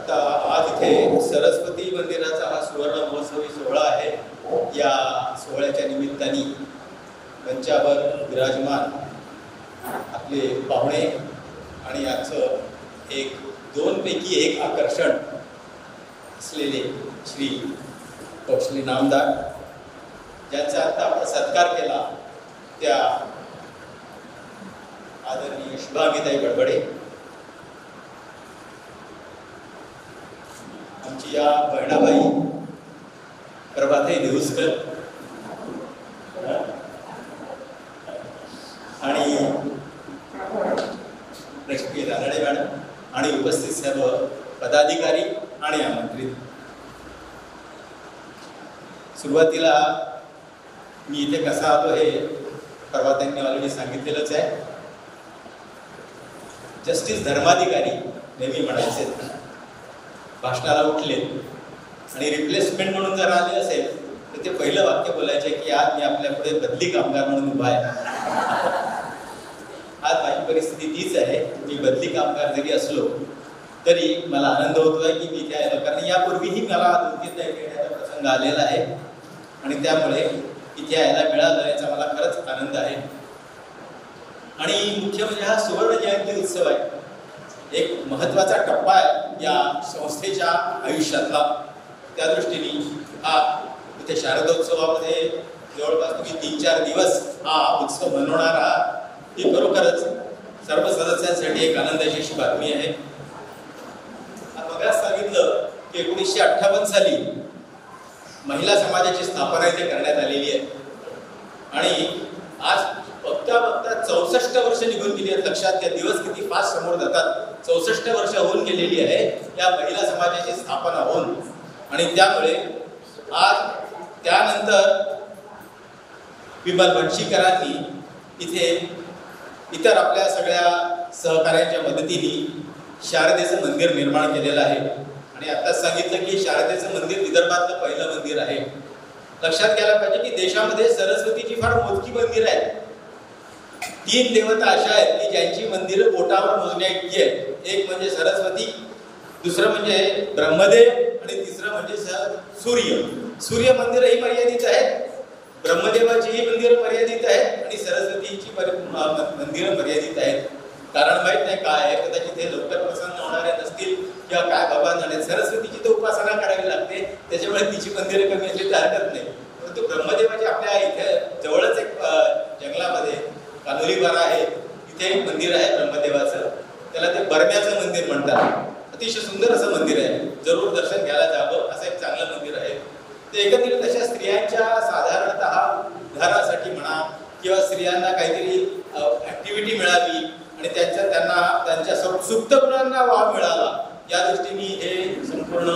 आता आज इथे सरस्वती मंदिराचा हा सुवर्ण महोत्सवी सोहळा आहे. या सोहळ्याच्या निमित्ताने मंचावर विराजमान आपले पाहुणे आणि याचं एक दोनपैकी एक आकर्षण असलेले श्री कौशली नामदार, ज्यांचा आता आपण सत्कार केला त्या आदरणीय शुभांगीताई बडबडे, आमची या बहिणाबाई प्रभाताई देऊसकर आणि लक्ष्मी रानडे मॅडम आणि उपस्थित सर्व पदाधिकारी आणि आमंत्रित. सुरुवातीला मी इथे कसा आलो हे प्रभाताईंनी ऑलरेडी सांगितलेलंच आहे. जस्टिस धर्माधिकारी नेहमी म्हणायचे, भाषणाला उठले आणि रिप्लेसमेंट म्हणून जर आले असेल तर ते पहिलं वाक्य बोलायचे की आज मी आपल्या पुढे बदली कामगार म्हणून उभा आहे. आज माझी परिस्थिती तीच आहे. मी बदली कामगार जरी असलो तरी मला आनंद होतोय की मी इथे आलो, कारण यापूर्वीही मला 2-3 येण्याचा प्रसंग आलेला आहे आणि त्यामुळे इथे यायला मिळालं याचा मला खरंच आनंद आहे. आणि मुख्य म्हणजे हा सुवर्ण जयंती उत्सव आहे, एक महत्त्वाचा टप्पा आहे या संस्थेच्या आयुष्यातला. त्या दृष्टीने हा इथे शारदोत्सवामध्ये जवळपास तुम्ही 3-4 दिवस हा उत्सव मनवणार आहात, ही खरोखरच सर्व सदस्यांसाठी एक आनंदाची बातमी आहे. मगाच सांगितलं की 1958 साली महिला समाजाची स्थापना इथे करण्यात आलेली आहे आणि आज बघता 64 वर्ष निघून गेली आहेत. लक्षात घ्या, दिवस किती फास्ट समोर जातात. 64 वर्ष होऊन गेलेली आहे या महिला समाजाची स्थापना होऊन. आणि त्यामुळे आज त्यानंतर विमल बनशीकरांनी इथे इतर आपल्या सगळ्या सहकार्यांच्या मदतीने शारदेचं मंदिर निर्माण केलेलं आहे. आणि आत्ताच सांगितलं की शारदेचं मंदिर विदर्भातलं पहिलं मंदिर आहे. लक्षात घ्यायला पाहिजे की देशामध्ये सरस्वतीची फार मोजकी मंदिरं आहेत. 3 देवता अशा आहेत की ज्यांची मंदिरं बोटावर मोजण्या इतकी आहेत. एक म्हणजे सरस्वती, दुसरं म्हणजे ब्रह्मदेव आणि तिसरं म्हणजे सूर्य. सूर्य मंदिरं ही मर्यादित आहेत, ब्रह्मदेवाचीही मंदिरं मर्यादित आहेत आणि सरस्वतीची मंदिरं मर्यादित आहेत. कारण माहीत नाही काय आहे, कदाचित हे लवकर प्रसन्न होणारे नसतील किंवा काय भगवान जाणे. सरस्वतीची तर उपासना करावी लागते, त्याच्यामुळे तिची मंदिरं कमी असली तर हरकत नाही. परंतु ब्रह्मदेवाची आपल्या इथे जवळच एक जंगलामध्ये कानोलीबारा आहे, तिथे एक मंदिर आहे ब्रह्मदेवाचं. त्याला ते बरम्याचं मंदिर म्हणतात. अतिशय सुंदर असं मंदिर आहे, जरूर दर्शन घ्यायला जावं असं एक चांगलं मंदिर आहे. ते एकंदरीत अशा स्त्रियांच्या साधारणतः उद्धारासाठी म्हणा किंवा स्त्रियांना काहीतरी ॲक्टिव्हिटी मिळावी आणि त्यांच्या सुप्त गुणांना वाव मिळावा या दृष्टीने हे संपूर्ण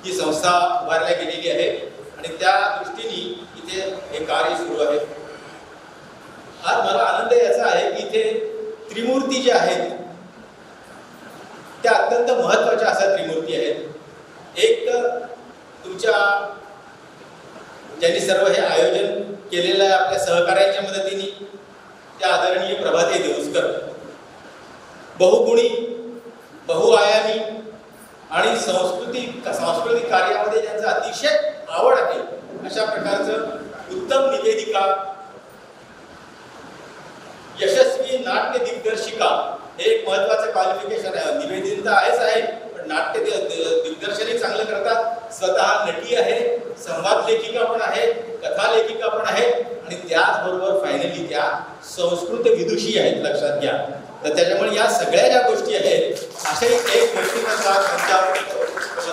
ही संस्था उभारल्या गेलेली आहे आणि त्या दृष्टीने इथे हे कार्य सुरू आहे. आज मला आनंद याचा आहे की इथे त्रिमूर्ती ज्या आहेत त्या अत्यंत महत्त्वाच्या अशा त्रिमूर्ती आहेत. एक तर तुमच्या ज्यांनी सर्व हे आयोजन केलेलं आहे आपल्या सहकार्यांच्या मदतीने त्या आदरणीय प्रभाताई देऊसकर, बहुगुणी, बहुआयामी आणि सांस्कृतिक कार्यामध्ये ज्यांचं अतिशय आवड आहे अशा प्रकारचं उत्तम निवेदिका, यशस्वी नाट्य दिग्दर्शिका हे एक महत्त्वाचं क्वालिफिकेशन आहे. निवेदन तर आहेच आहे, पण नाट्य दिग्दर्शनही चांगलं करतात. स्वतः नटी आहे, संवाद लेखिका पण आहे, कथा लेखिका पण आहे आणि त्याचबरोबर फायनली त्या संस्कृत विदुषी आहेत. लक्षात घ्या. तर त्याच्यामुळे या सगळ्या ज्या गोष्टी आहेत अशा एक व्यक्तिमत्व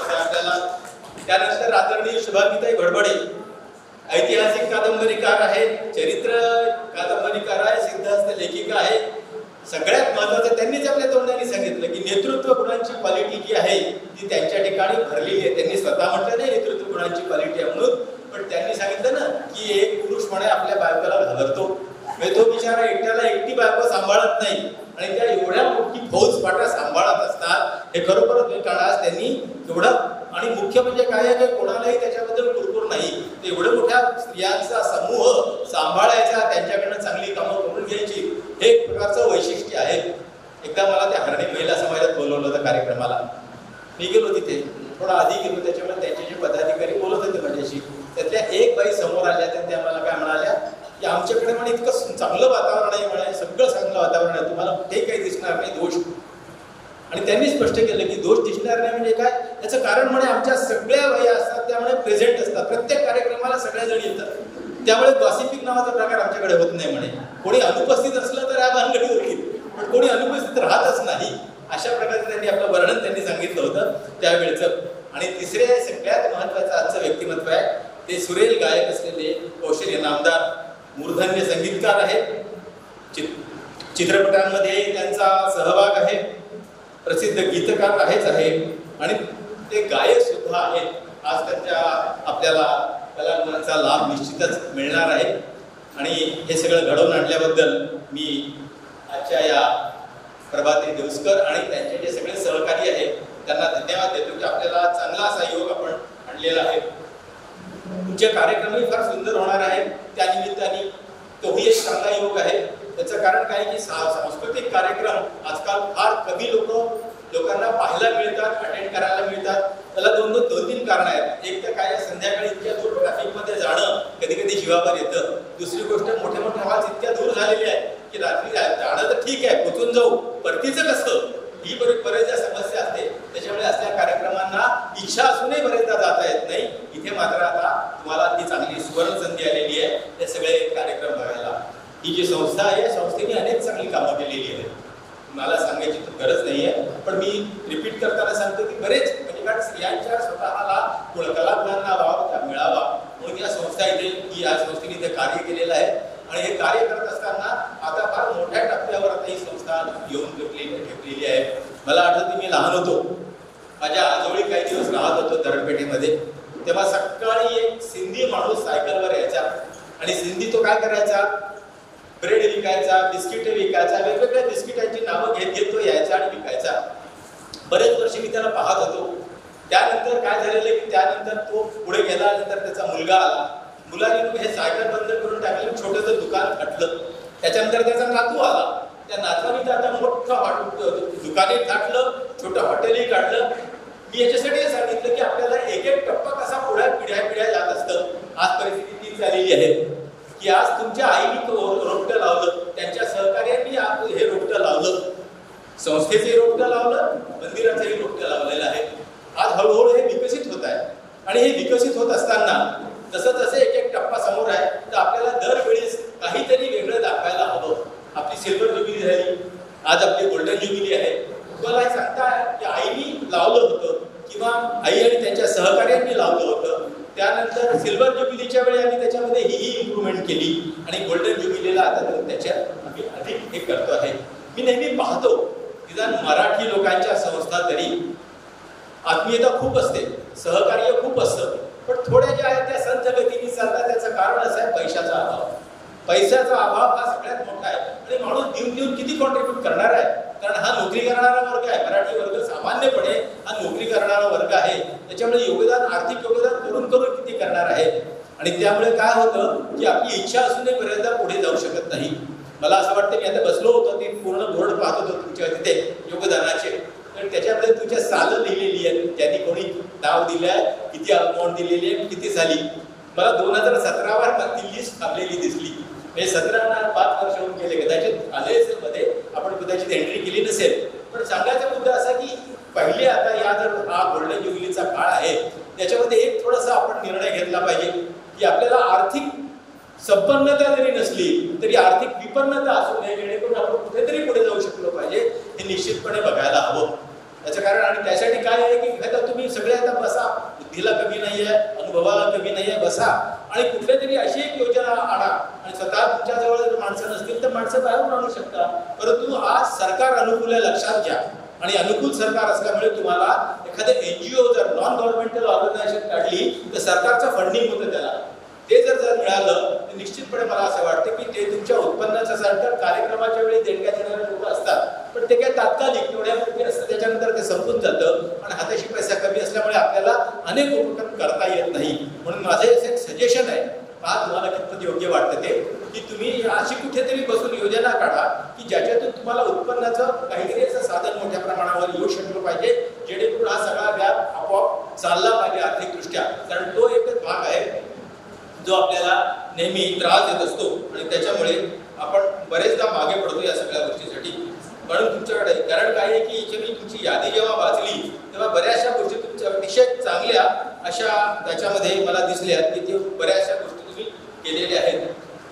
आपल्याला. त्यानंतर आदरणीय शुभांगीताई बडबडे ऐतिहासिक कादंबरीकार आहेत, चरित्र कादंबरीकार आहे, सिद्धहस्त लेखिका आहे. सगळ्यात महत्त्वाचं त्यांनीच आपल्या तोंडाने सांगितलं की नेतृत्व गुणांची क्वालिटी जी आहे ती त्यांच्या ठिकाणी भरलेली आहे. त्यांनी स्वतः म्हटलं नाही नेतृत्व गुणांची क्वालिटी आहे म्हणून, पण त्यांनी सांगितलं ना की एक पुरुष म्हणे आपल्या बायकोला घाबरतो, तो बिचारा एकटी बायको सांभाळत नाही आणि त्या एवढ्या मोठी फौजफाटा सांभाळत असतात. हे खरोखरच काळात त्यांनी एवढं, आणि मुख्य म्हणजे काय आहे की कोणालाही त्याच्याबद्दल कुरकुर नाही. ते एवढ्या मोठ्या स्त्रियांचा समूह सांभाळायचा, त्यांच्याकडनं चांगली कामं करून घ्यायची, हे एक प्रकारचं वैशिष्ट्य आहे. एकदा मला त्या हरणी महिला समाजात बोलवलं होतं कार्यक्रमाला मी गेलो तिथे, थोडा आधी गेलो, त्याच्यामुळे त्यांचे जे पदाधिकारी बोलत होते माझ्याशी, त्यातल्या एक बाई समोर आल्या, तर त्या मला काय म्हणाल्या की आमच्याकडे म्हणे इतकं चांगलं वातावरण आहे, म्हणे सगळं चांगलं वातावरण आहे, तुम्हाला कुठेही काही दिसणार नाही दोष. आणि त्यांनी स्पष्ट केलं की दोष दिसणार नाही म्हणजे काय, याचं कारण म्हणे आमच्या सगळ्या बाई असतात, त्यामुळे प्रेझेंट असतात, प्रत्येक कार्यक्रमाला सगळ्या जण येतात, त्यामुळे गॉसिपिंग नावाचा प्रकार आमच्याकडे होत नाही म्हणे. कोणी अनुपस्थित असलं तर या भानगडी होईल, पण कोणी अनुपस्थित राहतच नाही. अशा प्रकारचं त्यांनी आपलं वर्णन त्यांनी सांगितलं होतं त्यावेळेचं. आणि तिसरे सगळ्यात महत्वाचं आजचं व्यक्तिमत्व आहे ते सुरेल गायक असलेले कौशल्य नामदार मूर्धन्य संगीतकार आहेत, चित्रपटांमध्ये त्यांचा सहभाग आहे, प्रसिद्ध गीतकार आहेच आहे आणि ते गायक सुद्धा आहेत. आज त्यांच्या आपल्याला कलागुणांचा लाभ निश्चितच मिळणार आहे. आणि हे सगळं घडवून आणल्याबद्दल मी आजच्या या प्रभाते देवस्कर आणि त्यांचे जे सगळे सहकारी आहेत त्यांना धन्यवाद देतो की आपल्याला चांगला असा योग आपण आणलेला आहे. तुमचे कार्यक्रमही फार सुंदर होणार आहेत, त्यानिमित्ताने तोही एक चांगला योग आहे. त्याचं कारण काय की सांस्कृतिक कार्यक्रम आजकाल फार कमी लोकांना पाहायला मिळतात, अटेंड करायला मिळतात. त्याला दोन तीन कारण आहेत. एक तर काय, संध्याकाळी इतक्या दूर ट्रॅफिकमध्ये जाणं कधी कधी जीवावर येतं. दुसरी गोष्ट, मोठे मोठे आवाज इतक्या दूर झालेले आहेत की रात्री जाणं तर ठीक आहे, पोचून जाऊ, परतीचं कसं, ही बरेचदा समस्या असते. त्याच्यामुळे असल्या कार्यक्रमांना इच्छा असूनही बरेचदा जाता येत नाही. इथे मात्र आता तुम्हाला ती चांगली सुवर्ण संधी आलेली आहे हे सगळे कार्यक्रम बघायला. ही जी संस्था आहे या संस्थेने अनेक चांगली कामं केलेली आहेत, मला सांगायची गरज नाही आहे, पण मी रिपीट करताना सांगतो की बरेच म्हणजे कारण स्त्रियांच्या स्वतःला कलागुणांना वाव मिळावा म्हणून या संस्था इथे या संस्थेने इथे कार्य केलेलं आहे. आणि हे कार्य करत असताना आता फार मोठ्या टप्प्यावर आता ही संस्था येऊन ठेवलेली आहे. मला आठवते मी लहान होतो, माझ्या आजोळी काही दिवस राहत होतो दरडपेठेमध्ये, तेव्हा सकाळी एक सिंधी माणूस सायकलवर यायचा आणि सिंधी तो काय करायचा, ब्रेड विकायचा, बिस्किट विकायचा, वेगवेगळ्या बिस्किटांची नावं घेत तो यायचा आणि विकायचा. बरेच वर्ष मी त्याला पाहत होतो. त्यानंतर काय झालेलं की त्यानंतर तो पुढे गेल्यानंतर त्याचा मुलगा आला, मुलाने हे सायकल बंद करून टाकलं, छोटंसं दुकान थाटलं. त्याच्यानंतर त्याचा नातू आला, त्या नातवाने आता मोठं दुकानही थाटलं, छोटं हॉटेलही काढलं. मी याच्यासाठी हे सांगितलं की आपल्याला एक एक टप्पा कसा पुढ्या पिढ्या जात असतं. आज परिस्थिती तीच झालेली आहे की आज तुमच्या आईने रोपटं लावलं, त्यांच्या सहकार्यांनी हे रोपटं लावलं, संस्थेचंही रोपटं लावलं, मंदिराचंही रोपटं लावलेलं आहे. आज हळूहळू हे विकसित होत आहे. आणि हे विकसित होत असताना जसं जसं एक एक टप्पा समोर आहे तर आपल्याला दरवेळेस काहीतरी वेगळं दाखवायला हवं. आपली सिल्वर ज्युबिली झाली, आज आपली गोल्डन ज्युबिली आहे. तुम्हाला हे सांगता की आईनी लावलं होतं किंवा आई आणि त्यांच्या सहकार्यांनी लावलं होतं. त्यानंतर सिल्वर ज्युबिलीच्या वेळी आम्ही त्याच्यामध्ये ही इम्प्रूव्हमेंट केली आणि गोल्डन ज्युबिलीला आता त्याच्यात आम्ही अधिक हे करतो आहे. मी नेहमी पाहतो निदान मराठी लोकांच्या संस्था तरी आत्मीयता खूप असते, सहकार्य खूप असतं, पण थोड्या ज्या आहेत त्या संथ गतीने चालतात. त्याचं कारण असं आहे पैशाचा अभाव. पैशाचा अभाव हा सगळ्यात मोठा आहे. आणि माणूस देऊन किती कॉन्ट्रीब्यूट करणार आहे, कारण हा नोकरी करणारा वर्ग आहे. मराठी वर्ग सामान्यपणे हा नोकरी करणारा वर्ग आहे. त्याच्यामुळे योगदान, आर्थिक योगदान करून किती करणार आहे. आणि त्यामुळे काय होतं की आपली इच्छा असूनही बऱ्याचदा पुढे जाऊ शकत नाही. मला असं वाटतं की आता बसलो होतो, ती पूर्ण बोर्ड पाहत होतो तुमच्या तिथे योगदानाचे, तर त्याच्यामध्ये तुमच्या सालं लिहिलेली आहे, त्यांनी कोणी नाव दिलं आहे, किती अमाऊंट दिलेली आहे, किती झाली. मला 2017वर ती लिस्ट थांबलेली दिसली. म्हणजे 17 5 वर्ष होऊन गेले, कदाचित आले असेल मध्ये, आपण कदाचित एंट्री केली नसेल. पण सांगायचा मुद्दा असा की पहिले आता या जर हा गोल्डन ज्युबिलीचा काळ आहे त्याच्यामध्ये एक थोडासा आपण निर्णय घेतला पाहिजे की आपल्याला आर्थिक संपन्नता जरी नसली तरी आर्थिक विपन्नता असू नये, जेणेकरून आपण कुठेतरी पुढे जाऊ शकलो पाहिजे. हे निश्चितपणे बघायला हवं. त्याचं कारण आणि त्यासाठी काय आहे की आता तुम्ही सगळे आता बसा, बुद्धीला कमी नाही आहे, अनुभवाला कमी नाही आहे, बसा आणि कुठल्या तरी अशी एक योजना आणा. आणि स्वतः तुमच्याजवळ जर माणसं नसतील तर माणसं बाहेरून आणू शकता. परंतु आज सरकार अनुकूल आहे, लक्षात घ्या. आणि अनुकूल सरकार असल्यामुळे तुम्हाला एखादे NGO जर नॉन गव्हर्नमेंटल ऑर्गनायझेशन काढली तर सरकारचं फंडिंग होतं त्याला. ते जर मिळालं तर निश्चितपणे मला असं वाटतं की ते तुमच्या उत्पन्नाचं सरकार कार्यक्रमाच्या वेळी देणग्या देणारे लोक असतात, पण ते काय तात्कालिक तेवढ्यापुरती असतं, त्याच्यानंतर ते संपून जातं. आणि हाताशी पैसा कमी असल्यामुळे आपल्याला अनेक उपक्रम करता येत नाही. म्हणून माझं एक सजेशन आहे, हा तुम्हाला कितपत योग्य वाटतं ते, की तुम्ही अशी कुठेतरी बसून योजना काढा की ज्याच्यातून तुम्हाला उत्पन्नाचं काहीतरी असं साधन मोठ्या प्रमाणावर येऊ शकलं पाहिजे, जेणेकरून हा सगळा वाचली तेव्हा बऱ्याचशा गोष्टी तुमच्या अतिशय चांगल्या अशा त्याच्यामध्ये मला दिसल्या की ते बऱ्याचशा गोष्टी तुम्ही केलेल्या आहेत.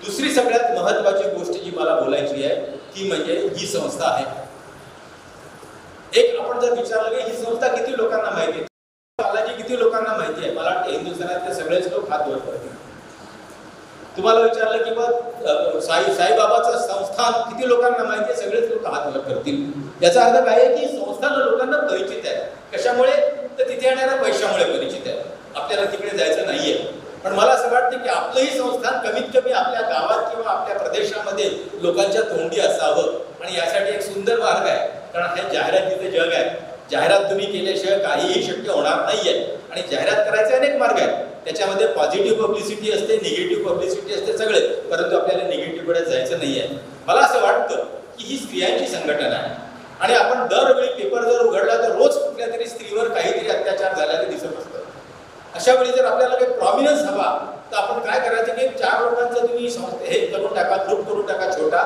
दुसरी सगळ्यात महत्त्वाची गोष्ट जी मला बोलायची आहे ती म्हणजे ही संस्था आहे. एक आपण जर विचारलं की ही संस्था किती लोकांना माहिती आहे, बालाजी किती लोकांना माहिती आहे, मला वाटतं हिंदुस्थानातले सगळेच लोक हात वर करतील. तुम्हाला विचारलं की मग साईबाबाचं संस्थान किती लोकांना माहिती आहे, सगळेच लोक हात वर करतील. याचा अर्थ काय आहे की संस्थान लोकांना परिचित आहे. कशामुळे? तर तिथे येणाऱ्या पैशामुळे परिचित आहे. आपल्याला तिकडे जायचं नाहीये. पण मला असं वाटतं की आपलंही संस्थान कमीत कमी आपल्या गावात किंवा आपल्या प्रदेशामध्ये लोकांच्या तोंडी असावं. आणि यासाठी एक सुंदर मार्ग आहे, कारण हे जाहिरातीचं जग आहे. जाहिरात तुम्ही केल्याशिवाय काहीही शक्य होणार नाहीये. आणि जाहिरात करायचे अनेक मार्ग आहेत. त्याच्यामध्ये पॉझिटिव्ह पब्लिसिटी असते, निगेटिव्ह पब्लिसिटी असते सगळे, परंतु आपल्याला निगेटिव्हकडे जायचं नाहीये. मला असं वाटतं की ही स्त्रियांची संघटना आहे आणि आपण दरवेळी पेपर जर उघडला तर रोज कुठल्या तरी स्त्रीवर काहीतरी अत्याचार झाल्याने दिसत असतं. अशा वेळी जर आपल्याला काही प्रॉमिनन्स हवा तर आपण काय करायचं की 4 लोकांचं तुम्ही हे करून टाका, ग्रुप करून टाका छोटा,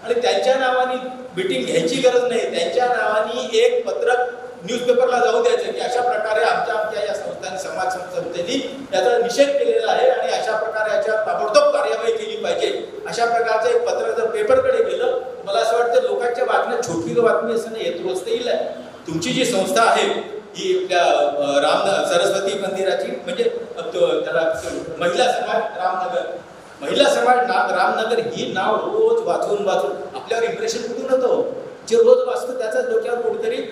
आणि त्यांच्या नावाने मीटिंग घ्यायची गरज नाही. त्यांच्या नावाने एक पत्रक न्यूजपेपरला जाऊ द्यायचं की अशा प्रकारे आमच्या या संस्थांनी समाज संस्थेनी याचा निषेध केलेला आहे आणि अशा प्रकारे याच्यावर ताबडतोब कार्यवाही केली पाहिजे. अशा प्रकारचं एक पत्र जर पेपरकडे गेलं, मला असं वाटतं लोकांच्या बातम्या छोटी बातमी असं नाही, रोज येईल. तुमची जी संस्था आहे ही आपल्या सरस्वती मंदिराची म्हणजे त्याला महिला समाज रामनगर ही नाव रोज वाचून आपल्यावर इम्प्रेशन कुठून होतं. जे रोज वाचतं त्याचाच डोक्यावर कुठेतरी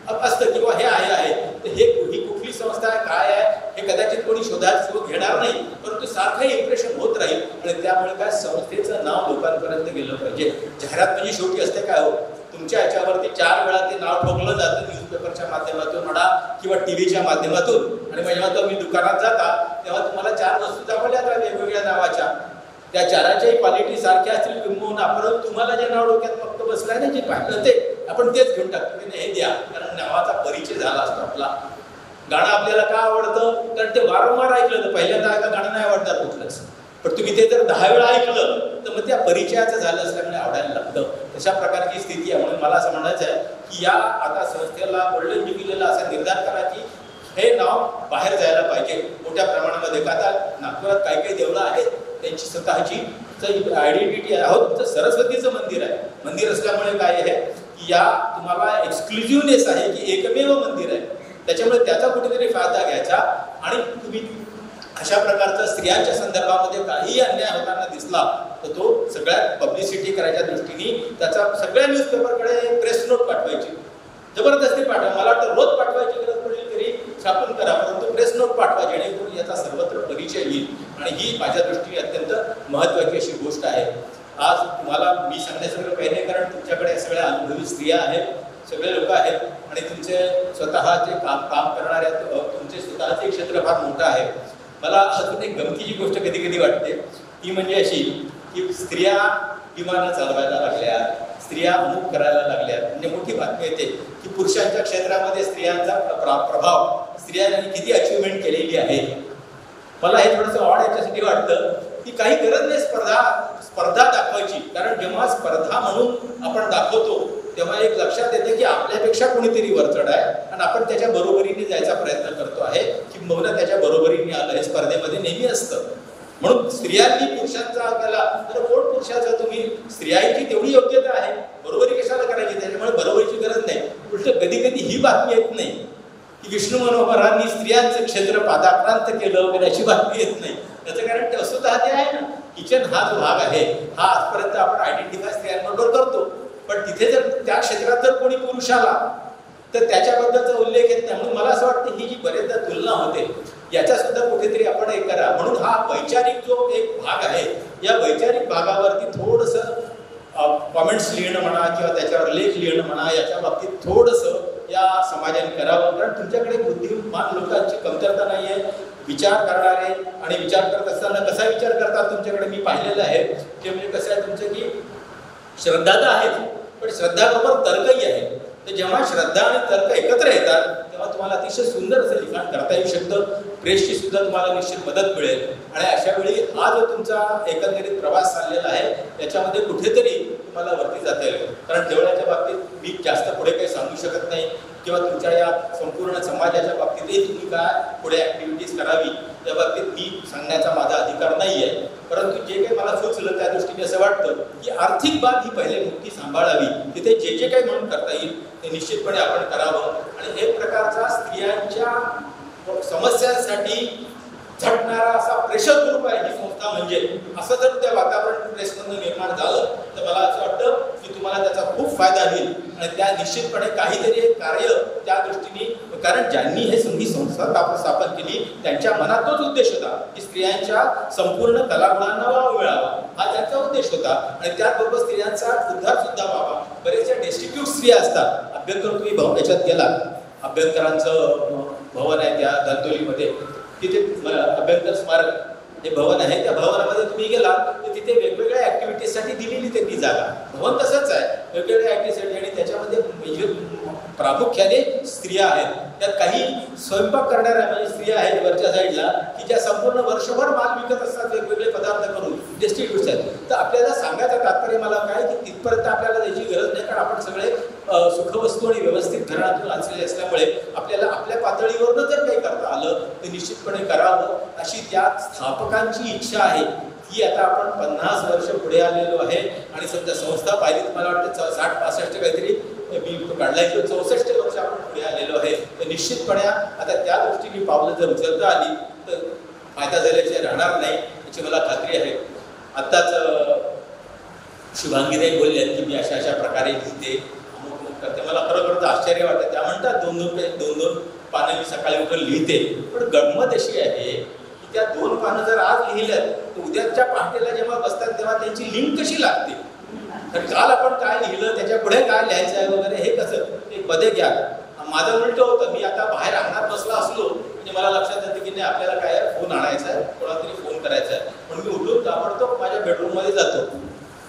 असतं किंवा हे आहे. तर ही कुठली संस्था आहे, काय आहे, हे कदाचित कोणी शोधायला घेणार नाही, परंतु सारखं इम्प्रेशन होत राहील. आणि त्यामुळे काय संस्थेचं नाव लोकांपर्यंत गेलं पाहिजे. जाहिरात म्हणजे शेवटी असते काय हो, तुमच्या याच्यावरती 4 वेळा ते नाव ठोकलं जातं न्यूजपेपरच्या माध्यमातून म्हणा किंवा टीव्हीच्या माध्यमातून. आणि जेव्हा तुम्ही दुकानात जाता तेव्हा तुम्हाला 4 वस्तू दाखवल्या जातात वेगवेगळ्या नावाच्या. त्या 4च्याही क्वालिटी सारख्या असतील किंवा आपण तुम्हाला जे नाव डोक्यात फक्त बसलाय ना, जे पाहिलं ते आपण तेच घेऊन टाकतो की हे द्या, कारण नावाचा परिचय झाला असतो आपला. गाणं आपल्याला का आवडतं, कारण ते वारंवार ऐकलं. तर पहिल्यांदा ऐका गाणं नाही आवडणार कुठलंच, पण तुम्ही ते जर 10 वेळा ऐकलं तर मग त्या परिचयाचं झालं असल्यामुळे आवडायला लागतं. तशा प्रकारची स्थिती आहे. म्हणून मला असं म्हणायचं आहे की या आता संस्थेला गोल्डन ज्युबिलीला असा निर्धार करा की हे नाव बाहेर जायला पाहिजे मोठ्या प्रमाणामध्ये. का आता नागपुरात काही देवळं आहेत त्यांची स्वतःची आयडेंटिटी आहे. अहो, तुमचं सरस्वतीचं मंदिर आहे. मंदिर असल्यामुळे काय आहे की या तुम्हाला एक्सक्लुझिव्हनेस आहे की एकमेव मंदिर आहे. त्याच्यामुळे त्याचा कुठेतरी फायदा घ्यायचा. आणि तुम्ही अशा प्रकारचा स्त्रियांच्या संदर्भामध्ये काही अन्याय होताना दिसला तर तो सगळ्यात पब्लिसिटी करायच्या दृष्टीने त्याचा सगळ्या न्यूजपेपरकडे प्रेस नोट पाठवायची, जबरदस्ती पाठवा. मला वाटतं रोज पाठवायची गरज पडली तरी छापून करा, परंतु प्रेस नोट पाठवा जेणेकरून याचा सर्वत्र परिचय येईल. आणि ही माझ्या दृष्टीने अत्यंत महत्त्वाची अशी गोष्ट आहे. आज तुम्हाला मी सांगण्यासारखं काही नाही, कारण तुमच्याकडे सगळ्या अनुभवी स्त्रिया आहेत, सगळे लोक आहेत आणि तुमचे स्वतःचे काम करणाऱ्या तुमचे स्वतःचे क्षेत्र फार मोठं आहे. मला अजून एक गमतीची गोष्ट कधी कधी वाटते ती म्हणजे अशी की स्त्रिया विमानं चालवायला लागल्या, स्त्रिया अमुक करायला लागल्या. म्हणजे मोठी बातमी येते की पुरुषांच्या क्षेत्रामध्ये स्त्रियांचा प्रभाव, स्त्रियांनी किती अचिव्हमेंट केलेली आहे. मला हे थोडंसं ऑड याच्यासाठी वाटतं की काही गरज नाही स्पर्धा दाखवायची, कारण जेव्हा स्पर्धा म्हणून आपण दाखवतो तेव्हा एक लक्षात येते की आपल्यापेक्षा कोणीतरी वरचढ आहे आणि आपण त्याच्या बरोबरीने जायचा प्रयत्न करतो आहे की बहुधा त्याच्या बरोबरीने आलं. हे स्पर्धेमध्ये नेहमी असतं. म्हणून स्त्रियांनी पुरुषांचा केला तर कोण पुरुषाचा, तुम्ही स्त्रियांची तेवढी योग्यता आहे, बरोबरी कशाला करायची, त्याच्यामुळे बरोबरीची गरज नाही. उलट कधी कधी ही बातमी येत नाही की विष्णू मनोहरांनी स्त्रियांचं क्षेत्र पादाक्रांत केलं वगैरे, अशी बातमी येत नाही. त्याचं कारण ते स्वतः ते आहे ना, किचन हा जो भाग आहे हा आजपर्यंत आपण आयडेंटिफाय स्त्रियांबरोबर करतो, पण तिथे जर त्या क्षेत्रात जर कोणी पुरुष आला तर त्याच्याबद्दलचा उल्लेख येत नाही. म्हणून मला असं वाटतं ही जी बरेचदा तुलना होते याचा सुद्धा कुठेतरी आपण एक करा. म्हणून हा वैचारिक जो एक भाग आहे या वैचारिक भागावरती थोडंसं कॉमेंट्स लिहिणं म्हणा किंवा त्याच्यावर लेख लिहिणं म्हणा, याच्या बाबतीत थोडंसं या समाजाने करावं. कारण तुमच्याकडे बुद्धिमान लोकांची कमतरता नाही आहे, विचार करणारे. आणि विचार करत असताना कसा विचार करतात तुमच्याकडे मी पाहिलेलं आहे ते म्हणजे कसं आहे तुमचं की श्रद्धा तर आहे पण श्रद्धाबरोबर तर्कही आहे. तर जेव्हा श्रद्धा आणि तर्क एकत्र येतात तेव्हा तुम्हाला अतिशय सुंदर असं लिखाण करता येऊ शकतं. प्रेसची सुद्धा तुम्हाला निश्चित मदत मिळेल. आणि अशा वेळी हा जो तुमचा एकंदरीत प्रवास चाललेला आहे त्याच्यामध्ये कुठेतरी तुम्हाला वरती जाता येईल. कारण देवळाच्या बाबतीत मी जास्त पुढे काही सांगू शकत नाही. किंवा तुमच्या या संपूर्ण समाजाच्या बाबतीतही तुम्ही काय पुढे ॲक्टिव्हिटीज करावी त्या बाबतीत मी सांगण्याचा माझा अधिकार नाही आहे. परंतु जे काही मला सुचलं त्या दृष्टीने असं वाटतं की आर्थिक बाब ही पहिले मुक्ती सांभाळावी. तिथे जे जे काही म्हणून करता येईल ते निश्चितपणे आपण करावं. आणि एक प्रकारचा स्त्रियांच्या समस्यांसाठी झटणारा असा प्रेशर ग्रुप आहे ही संस्था म्हणजे, असं जर त्या वातावरण प्रेसमधून निर्माण झालं तर मला असं वाटतं की तुम्हाला त्याचा खूप फायदा होईल. आणि त्या निश्चितपणे काहीतरी एक कार्य त्या दृष्टीने, कारण ज्यांनी ही संस्था स्थापन केली त्यांच्या मनात तोच उद्देश होता की स्त्रियांच्या संपूर्ण कलागुणांना वाव मिळावा, हा त्यांचा उद्देश होता. आणि त्याचबरोबर स्त्रियांचा उद्धार सुद्धा व्हावा. बरेचशा डेस्टिट्यूट स्त्रिया असतात. अभ्यंकर तुम्ही याच्यात गेला, अभ्यंकरांचं भवन आहे त्या धंतोलीमध्ये, तिथे अभ्यंकर स्मारक हे भवन आहे. त्या भवनामध्ये तुम्ही गेला तर तिथे वेगवेगळ्या ॲक्टिव्हिटीजसाठी दिलेली त्यांनी जागा. भवन तसंच आहे वेगवेगळ्या ॲक्टिव्हिटीसाठी. आणि त्याच्यामध्ये प्रामुख्याने स्त्रिया आहेत. त्यात काही स्वयंपाक करणाऱ्या म्हणजे स्त्रिया आहेत वरच्या साईडला की ज्या संपूर्ण वर्षभर माल विकत असतात वेगवेगळे पदार्थ करून डिस्ट्रीब्युट्स आहेत. तर आपल्याला सांगायचं तात्पर्य मला काय की तिथपर्यंत आपल्याला त्याची गरज नाही, कारण आपण सगळे सुखवस्तू आणि व्यवस्थित घरातून आणलेले असल्यामुळे आपल्याला आपल्या पातळीवरनं जर काही करता आलं तर निश्चितपणे करावं अशी त्या स्थापकांची इच्छा आहे. ही आता आपण 50 वर्ष पुढे आलेलो आहे. आणि सध्या संस्था पाहिली तर मला वाटतं 60-65 काहीतरी मी काढला की 64 वर्ष आपण पुढे आलेलो आहे. तर निश्चितपणे आता त्या दृष्टीने पावलं जर उचलता आली तर फायदा झाल्याचे राहणार नाही याची मला खात्री आहे. आत्ताच शुभांगीताई बोलल्यात की मी अशा प्रकारे लिहिते अमुक करते. मला खरोखर आश्चर्य वाटतं. त्या म्हणतात 2-2 पानं मी सकाळी उठून लिहिते. पण गंमत अशी आहे की त्या 2 पानं जर आज लिहिल्यात तर उद्याच्या पहाटेला जेव्हा बसतात तेव्हा त्यांची लिंक कशी लागते. तर काल आपण काय लिहिलं त्याच्या पुढे काय लिहायचं आहे वगैरे हे कसं एक मध्ये घ्या. माझं उलट होतं. मी आता बाहेर अंगणात बसला असलो म्हणजे मला लक्षात येतं की नाही आपल्याला काय फोन आणायचा आहे, कोणातरी फोन करायचा आहे. म्हणून मी उठून ताबडतोब माझ्या बेडरूममध्ये जातो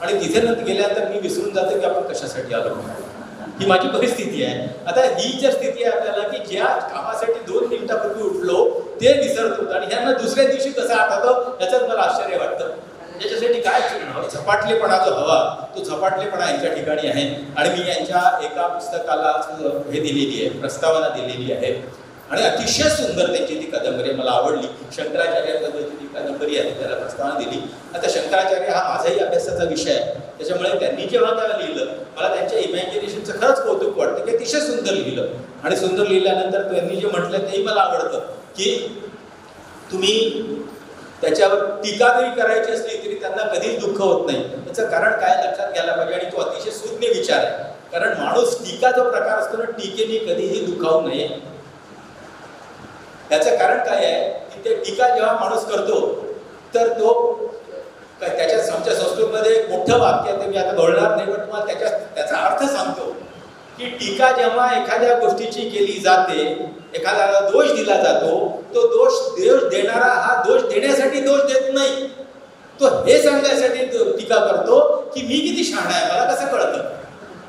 आणि तिथे नंतर गेल्यानंतर मी विसरून जातो की आपण कशासाठी आलो. ही माझी परिस्थिती आहे. आता ही जर स्थिती आहे आपल्याला की ज्या कामासाठी 2 मिनिटापूर्वी उठलो ते विसरतो आणि ह्यांना दुसऱ्या दिवशी कसं आठवतं याच्यात मला आश्चर्य वाटतं. याच्यासाठी काय झपाटलेपणा जो हवा तो झपाटलेपणा यांच्या ठिकाणी आहे. आणि मी यांच्या एका पुस्तकाला हे दिलेली आहे, प्रस्तावना दिलेली आहे. आणि अतिशय सुंदर त्यांची ती कादंबरी मला आवडली. शंकराचार्य पद्धतीची कादंबरी आहे, त्याला प्रस्तावना दिली. आता शंकराचार्य हा माझाही अभ्यासाचा विषय आहे. त्याच्यामुळे त्यांनी जेव्हा त्याला लिहिलं मला त्यांच्या इमॅजिनेशनचं खरंच कौतुक वाटतं की अतिशय सुंदर लिहिलं. आणि सुंदर लिहिल्यानंतर त्यांनी जे म्हटलं तेही मला आवडतं की तुम्ही त्याच्यावर टीका जरी करायची असली तरी त्यांना कधीच दुःख होत नाही. त्याचं कारण काय लक्षात घ्यायला पाहिजे. आणि तो अतिशय सुज्ञ विचार आहे. कारण माणूस टीका जो प्रकार असतो ना टीकेने कधीही दुखावू नये. त्याचं कारण काय आहे की ते टीका जेव्हा माणूस करतो तर तो त्याच्या आमच्या संस्कृतमध्ये मोठं वाक्य ते मी आता बोलणार नाही पण तुम्हाला त्याचा अर्थ सांगतो की टीका जेव्हा एखाद्या गोष्टीची केली जाते, एखाद्याला दोष दिला जातो, तो दोष देणारा हा दोष देण्यासाठी दोष देत नाही, तो हे सांगण्यासाठी टीका करतो की मी किती शहाणा आहे मला कसं कळतं.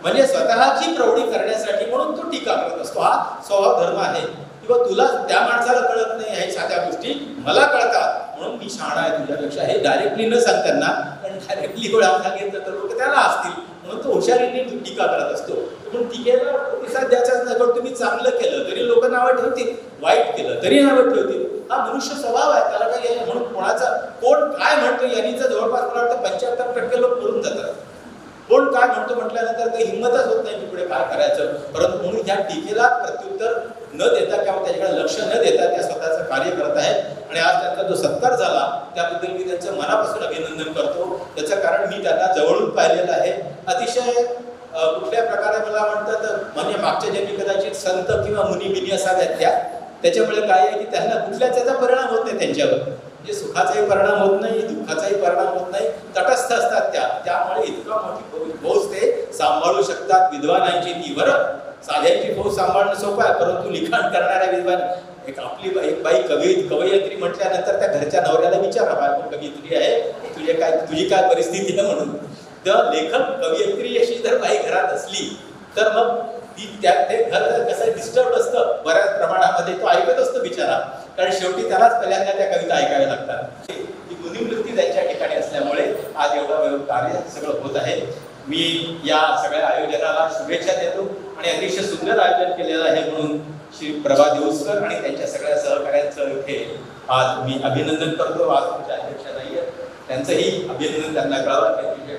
म्हणजे स्वतःची प्रौढी करण्यासाठी म्हणून तो टीका करत असतो. हा स्वभाव धर्म आहे. किंवा तुला त्या माणसाला कळत नाही ह्या साध्या गोष्टी मला कळतात म्हणून मी शहाणा आहे तुझ्यापेक्षा, हे डायरेक्टली न सांगताना पण डायरेक्टली वेळा सांगितलं तर लोक त्याला असतील म्हणून तो हुशारीने टीका करत असतो. म्हणून टीकेला प्रतिसाद द्यायचाच नाही. पण तुम्ही चांगलं केलं तरी लोक नावं ठेवतील, वाईट केलं तरी नावं ठेवतील. हा मनुष्य स्वभाव आहे, त्याला काही म्हणून कोणाचा कोण काय म्हणतो यांनीच जवळपास मला वाटतं 75% लोक बोलून जातात. कोण काय म्हणतो म्हटल्यानंतर काही हिंमतच होत नाही की पुढे काय करायचं. परंतु म्हणून ह्या टीकेला प्रत्युत्तर न देता किंवा त्याच्याकडे लक्ष न देता त्या स्वतःचं कार्य करत आहेत. आणि आज त्यांचा जो सत्कार झाला त्याबद्दल मी त्यांचं मनापासून अभिनंदन करतो. त्याचं कारण मी त्यांना जवळून पाहिलेलं आहे. अतिशय कुठल्या प्रकारे मला म्हणतात म्हणजे मागच्या जन्मी कदाचित संत किंवा मुनी बिनी असाव्यात त्याच्यामुळे काय आहे की त्यांना कुठल्याच त्याचा परिणाम होत नाही त्यांच्यावर. म्हणजे सुखाचाही परिणाम होत नाही, दुःखाचाही परिणाम होत नाही, तटस्थ असतात त्यामुळे इतका मोठी फौज ते सांभाळू शकतात. विद्वानांची ती बरं साध्यांची फौज सांभाळणं सोपं आहे परंतु लिखाण करणाऱ्या विद्वान एक बाई कवयित्री म्हटल्यानंतर त्या घरच्या नवऱ्याला विचारा बाय कवयित्री आहे तुझी काय परिस्थिती आहे म्हणून. तर लेखक कवयित्री अशी जर बाई घरात असली तर मग ती ते घर कसं डिस्टर्ब असतं बऱ्याच प्रमाणामध्ये, तो ऐकत असतो बिचारा. कारण शेवटी त्यालाच पहिल्यांदा त्या कविता ऐकाव्या लागतात. ती गुणवृत्ती त्यांच्या ठिकाणी असल्यामुळे आज एवढं कार्य सगळं होत आहे. मी या सगळ्या आयोजनाला शुभेच्छा देतो आणि अतिशय सुंदर आयोजन केलेलं आहे म्हणून श्री प्रभा देऊसकर आणि त्यांच्या सगळ्या सहकार्यांचं इथे आज मी अभिनंदन करतो. आज तुमच्या अध्यक्ष नाही आहेत, त्यांचंही अभिनंदन त्यांना कळावं. त्यांची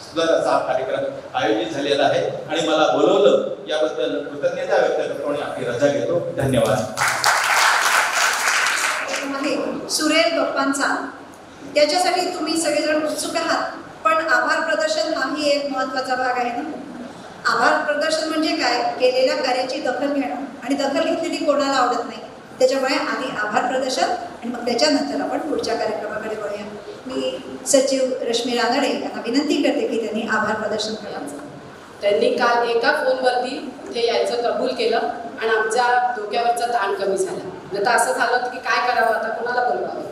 सुंदर असा हा कार्यक्रम आयोजित झालेला आहे आणि मला बोलवलं याबद्दल कृतज्ञता व्यक्त करतो आणि आपली रजा घेतो. धन्यवाद. सुरेल गप्पांचा त्याच्यासाठी तुम्ही सगळेजण उत्सुक आहात, पण आभार प्रदर्शन हाही एक महत्त्वाचा भाग आहे ना. आभार प्रदर्शन म्हणजे काय? केलेल्या कार्याची दखल घेणं, आणि दखल घेतलेली कोणाला आवडत नाही. त्याच्यामुळे आधी आभार प्रदर्शन आणि मग त्याच्यानंतर आपण पुढच्या कार्यक्रमाकडे वळूया. मी सचिव रश्मी रानडे यांना विनंती करते की त्यांनी आभार प्रदर्शन करायचं. त्यांनी काल एका फोनवरती इथे यायचं कबूल केलं आणि आमच्या डोक्यावरचा ताण कमी झाला. आता असं झालं की काय करावं, आता कोणाला बोलवावं.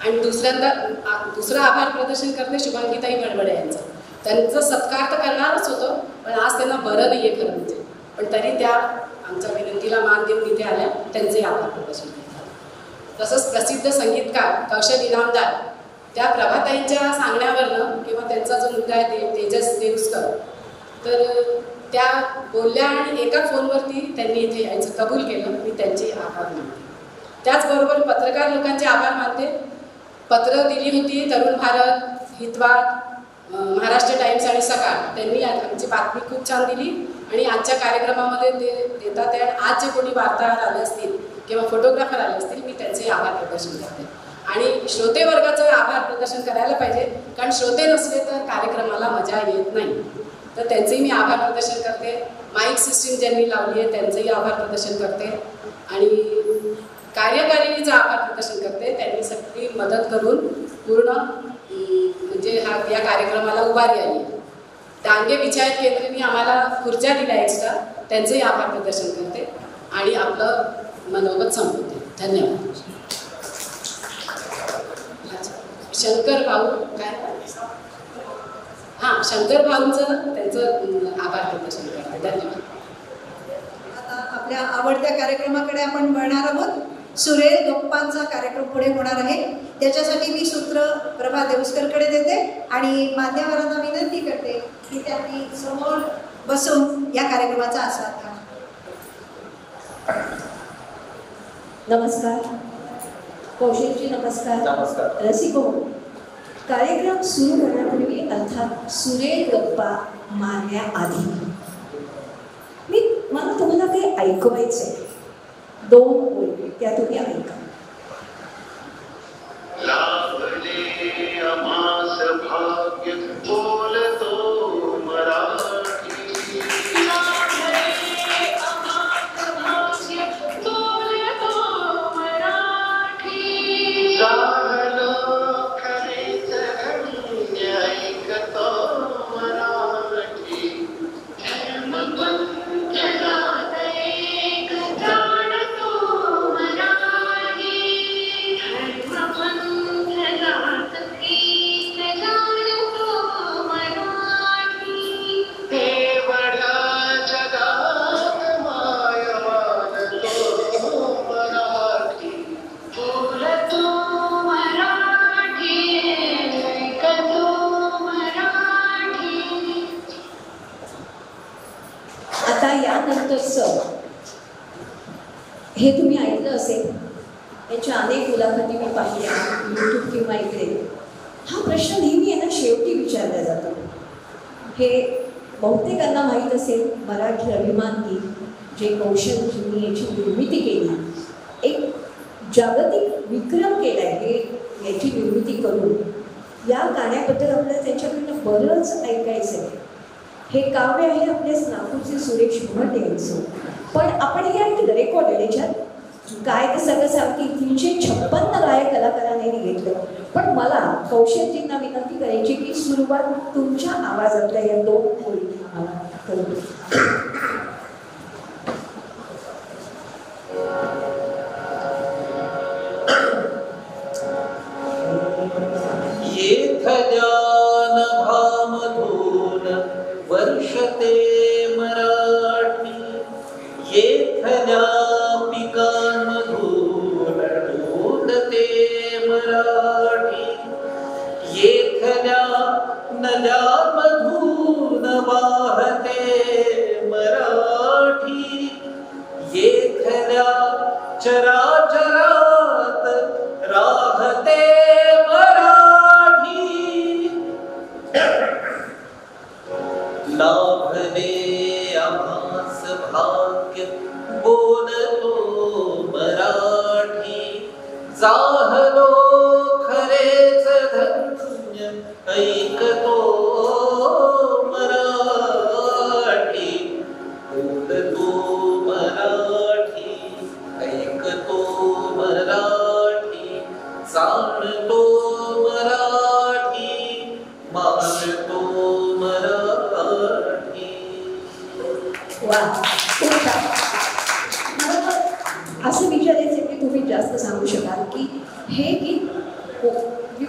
आणि दुसरं आभार प्रदर्शन करते शुभांगीताई बडबडे यांचं. त्यांचं सत्कार तर करणारच होतं, पण आज त्यांना बरं नाही आहे खरं म्हणजे, पण तरी त्या आमच्या विनंतीला मान देऊन इथे आल्या. त्यांचंही आभार प्रदर्शन करतात. तसंच प्रसिद्ध संगीतकार कौशल इनामदार त्या प्रभाताईंच्या सांगण्यावरनं किंवा त्यांचा जो मुलगा आहे तेजस देऊसकर, तर त्या बोलल्या आणि एका फोनवरती त्यांनी इथे यायचं कबूल केलं. मी त्यांचे आभार मानते. त्याचबरोबर पत्रकार लोकांचे आभार मानते. पत्र दिली होती तरुण भारत, हितवाद, महाराष्ट्र टाइम्स आणि सकाळ, त्यांनी आमची बातमी खूप छान दिली आणि आजच्या कार्यक्रमामध्ये ते देतात आहे. आज जे कोणी वार्ताहर आले असतील किंवा फोटोग्राफर आले असतील, मी त्यांचे आभार प्रदर्शन करते. आणि श्रोते वर्गाचं आभार प्रदर्शन करायला पाहिजे, कारण श्रोते नसले तर कार्यक्रमाला मजा येत नाही. तर त्यांचेही मी आभार प्रदर्शन करते. माईक सिस्टीम ज्यांनी लावली आहे त्यांचंही आभार प्रदर्शन करते. आणि कार्यकारिणीचं आभार प्रदर्शन करते. त्यांनी सगळी मदत करून पूर्ण म्हणजे या कार्यक्रमाला उभारी आली. डांगे विचार केंद्राने आम्हाला खुर्च्या दिल्या एक्स्ट्रा, त्यांचंही आभार प्रदर्शन करते आणि आपलं मनोगत संपवते. धन्यवाद. शंकर भाऊ काय, हां शंकर भाऊंचं त्यांचं आभार प्रदर्शन करते. धन्यवाद. आता आपल्या आवडत्या कार्यक्रमाकडे आपण वळणार आहोत. सुरेल गप्पांचा कार्यक्रम पुढे होणार आहे. त्याच्यासाठी मी सूत्र प्रभा देऊसकरकडे देते आणि मान्यवरांना विनंती करते की त्यांनी समोर बसून या कार्यक्रमाचा आस्वाद घ्या. नमस्कार कौशलजी. नमस्कार. नमस्कार रसिको. कार्यक्रम सुरू करण्यापूर्वी अर्थात सुरेल गप्पा मारण्याआधी मला तुम्हाला काही ऐकवायचं आहे. 2 ओळी त्या तुम्ही ऐका. लाभले अमास भाग्य बोलतो मराठी. लाभले अमास भाग्य बोलतो मराठी. झालं खरेच धन्य ऐकतो मराठी. धर्मपंथात एक जाणतो मराठी. धर्मपंथात एक जाणतो मराठी. एवढ्या जगात माय मानतो मराठी. बोलतो मराठी, ऐकतो मराठी. आता यानंतरचं हे तुम्ही ऐकलं असेल. याच्या अनेक मुलाखती मी पाहिल्या यूट्यूब किंवा इकडे. हा प्रश्न नेहमी यांना शेवटी विचारला जातो. हे बहुतेकांना माहीत असेल. मराठी अभिमान गीत जे कौशलजींनी याची निर्मिती केली, एक जागतिक विक्रम केला आहे. हे याची निर्मिती करून या गाण्याबद्दल आपल्याला त्यांच्याकडनं बरंच ऐकायचं आहे. हे काव्य आहे आपल्याच नागपूरचे सुरेश भट यांचं. पण आपण हे ऐकलं रेकॉर्डेड. याच्यात काय ते सगळं सांग की 356 गायक कलाकारांनी घेतलं. पण मला कौशलजींना विनंती करायची की सुरुवात तुमच्या आवाजातल्या या 2 ओळी आम्हाला करू. येथ ज्ञान भामधून वर्षते मराठी. येथ ज्ञापिकांमधून ढोलते मराठी. येथ ज्ञानजामधून वाहते सगळ्या चराचरात राहते मराठी. लाभले आम्हास भाग्य बोलतो मराठी. जाहलो खरेच धन्य ऐकतो मराठी. बोलतो मराठी ऐकतो मराठी. जाणतो मराठी मानतो मराठी. वा, खूप छान. मला असं विचारायचं की तुम्ही जास्त सांगू शकाल की हे गीत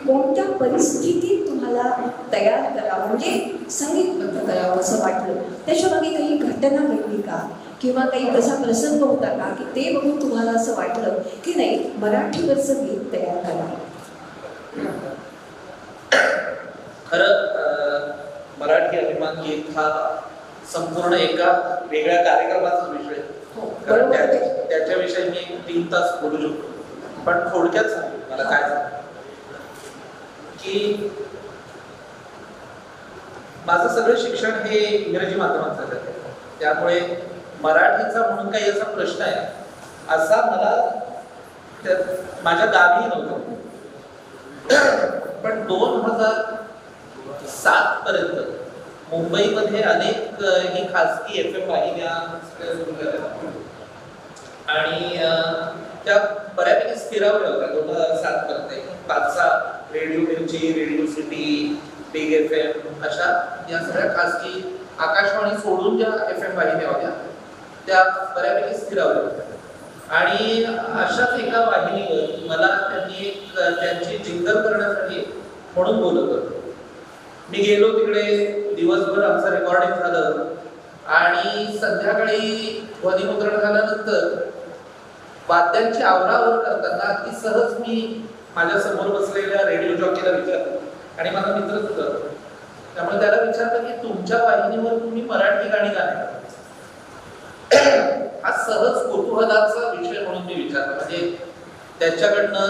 कोणत्या परिस्थितीत तुम्हाला तयार करावं, म्हणजे संगीतबद्ध करावं असं वाटलं? त्याच्यामागे काही घटना घडली का, किंवा काही असा प्रसंग होता का की ते बघून तुम्हाला असं वाटलं की नाही मराठीवरचं गीत तयार करावं? खरं मराठी अभिमान गीत हा संपूर्ण एका वेगळ्या कार्यक्रमाचा विषय. कारण त्याच्याविषयी मी 3 तास बोलू शकतो, पण थोडक्यात सांगू मला काय सांगू की माझं सगळं शिक्षण हे इंग्रजी माध्यमात झालं. त्यामुळे मराठीचा म्हणून काही असा प्रश्न आहे असा मला माझ्या गावी नव्हतं. पण 2007 पर्यंत मुंबईमध्ये अनेक ही खासगी FM वाहिन्या सुरू झाल्या आणि त्या बऱ्यापैकी स्थिरावल्या होत्या. 2007 पर्यंत 5-6 रेडिओ मिर्ची, रेडिओ सिटी, बिग FM अशा या सगळ्या खासगी आकाशवाणी सोडून ज्या FM वाहिन्या होत्या त्या बऱ्यापैकी स्थिरावल्या होत्या. आणि अशाच एका वाहिनीवर मला त्यांची जिंगल करण्यासाठी म्हणून बोलवलं. मी गेलो तिकडे, दिवसभर आमचं रेकॉर्डिंग झालं आणि संध्याकाळी ध्वनिमुद्रण झाल्यानंतर वाद्यांची आवरावर करताना अगदी सहज मी माझ्या समोर बसलेल्या रेडिओ जॉकीला विचारलं आणि माझा मित्रच होता, त्यामुळे त्याला विचारलं की तुमच्या वाहिनीवर तुम्ही मराठी गाणी गाणे. हा सहज कुतूहलाचा विषय म्हणून मी विचारला, म्हणजे त्याच्याकडनं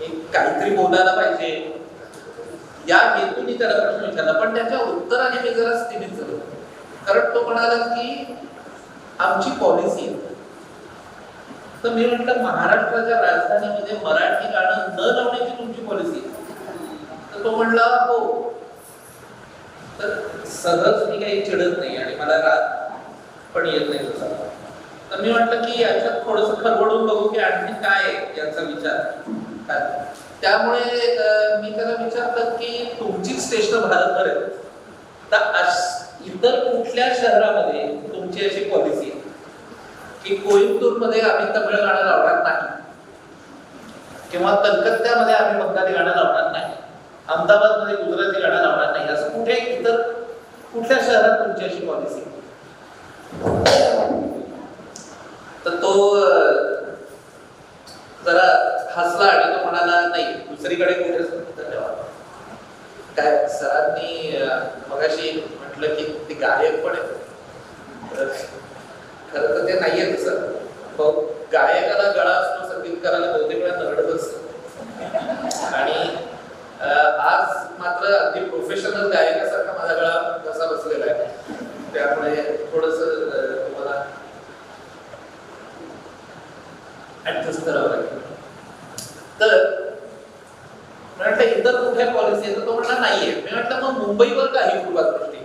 एक काहीतरी बोलायला पाहिजे या हेतूने त्याला प्रश्न विचारला. पण त्याच्या उत्तराने मी जरा स्थिमित झालो, कारण तो म्हणाला की आमची पॉलिसी आहे. तर मी म्हटलं महाराष्ट्राच्या राजधानीमध्ये मराठी गाणं न लावण्याची तुमची पॉलिसी आहे? तर तो म्हणला हो. तर सहज मी काही चिडत नाही आणि मला राग पण येत नाही तसा. तर मी म्हटलं की याच्यात थोडंसं खरवडून बघू की आणखी काय याचा विचार काय. त्यामुळे मी त्याला विचारलं की तुमची स्टेशन भारतभर आहे, तर इतर कुठल्या शहरामध्ये तुमची अशी पॉलिसी आहे की कोइंबतूरमध्ये आम्ही तमिळ गाणं लावणार नाही, किंवा कलकत्त्यामध्ये आम्ही बंगाली गाणं लावणार नाही, अहमदाबादमध्ये गुजराती गाणं लावणार नाही, असं कुठे इतर कुठल्या शहरात तुमची अशी पॉलिसी? तर तो जरा हसला आणि तो म्हणाला नाही दुसरीकडे कुठे. धन्यवाद. काय सरांनी मगाशी म्हटलं की ते गायक पण आहे, खरं तर ते नाहीये तसं. गायकाला गळा असतो, संगीतकाराला बहुतेक वेळा नरड असतो. आणि आज मात्र अगदी प्रोफेशनल गायकासारखा माझा गळा कसा बसलेला आहे, त्यामुळे थोडस तुम्हाला ऍडजस्ट करावं लागेल. तर म्हटलं इतर कुठल्या पॉलिसी आहे? तर तो म्हणला नाहीये. मी म्हटलं मग मुंबईवर काही पूर्वदृष्टी?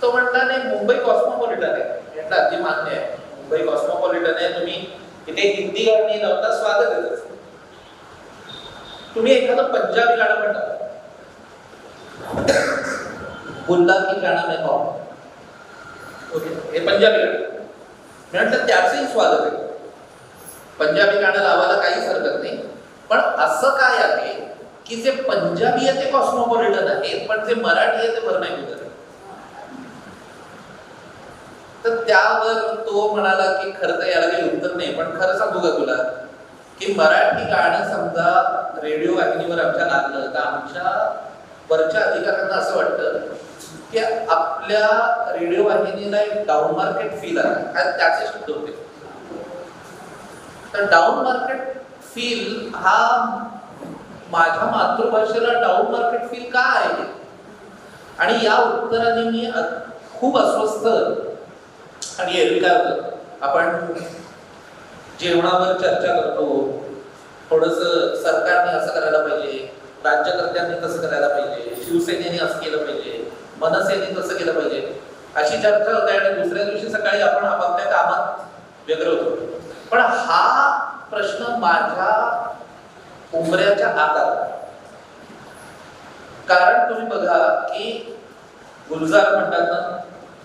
तो म्हणला नाही, मुंबई कॉस्मोपॉलिटन आहे. म्हटलं अगदी मान्य आहे, मुंबई कॉस्मोपॉलिटन आहे, तुम्ही इथे हिंदी गाणी लावता, स्वागत आहे. तुम्ही एखादं पंजाबी गाणं म्हणता, बुल्ला की गाणं में कौन, ओके, हे पंजाबी गाणं. मी म्हटलं त्याचंही स्वागत आहे, पंजाबी गाणं लावायला काहीच हरकत नाही. पण असं काय आहे की जे पंजाबी आहे ते कॉस्मोपॉलिटन आहे, पण जे मराठी आहे ते वर्णैकुलर आहे. तर त्यावर तो म्हणाला की खरं तर याला काही उत्तर नाही, पण खरं सांगू का तुला की मराठी गाणं समजा रेडिओ वाहिनीवर आमच्या लागलं तर आमच्या वरच्या अधिकाऱ्यांना असं वाटतं की आपल्या रेडिओ वाहिनीला एक डाऊन मार्केट फील आहे. त्याचे शब्द होते तर डाऊन मार्केट फील हा माझ्या मातृभाषेला डाऊन मार्केट फील का आहे, आणि या उत्तराने मी खूप अस्वस्थ. आणि एरवी काय होतं, आपण जेवणावर चर्चा करतो, थोडस सरकारने असं करायला पाहिजे, राज्यकर्त्यांनी तसं करायला पाहिजे, शिवसेनेने असं केलं पाहिजे, मनसेने तसं केलं पाहिजे, अशी चर्चा होते. आणि दुसऱ्या दिवशी सकाळी आपण आपापल्या कामात व्यग्र होतो. पण हा प्रश्न माझ्या उंबऱ्याच्या आत आला. कारण तुम्ही बघा की गुलजार म्हणतात ना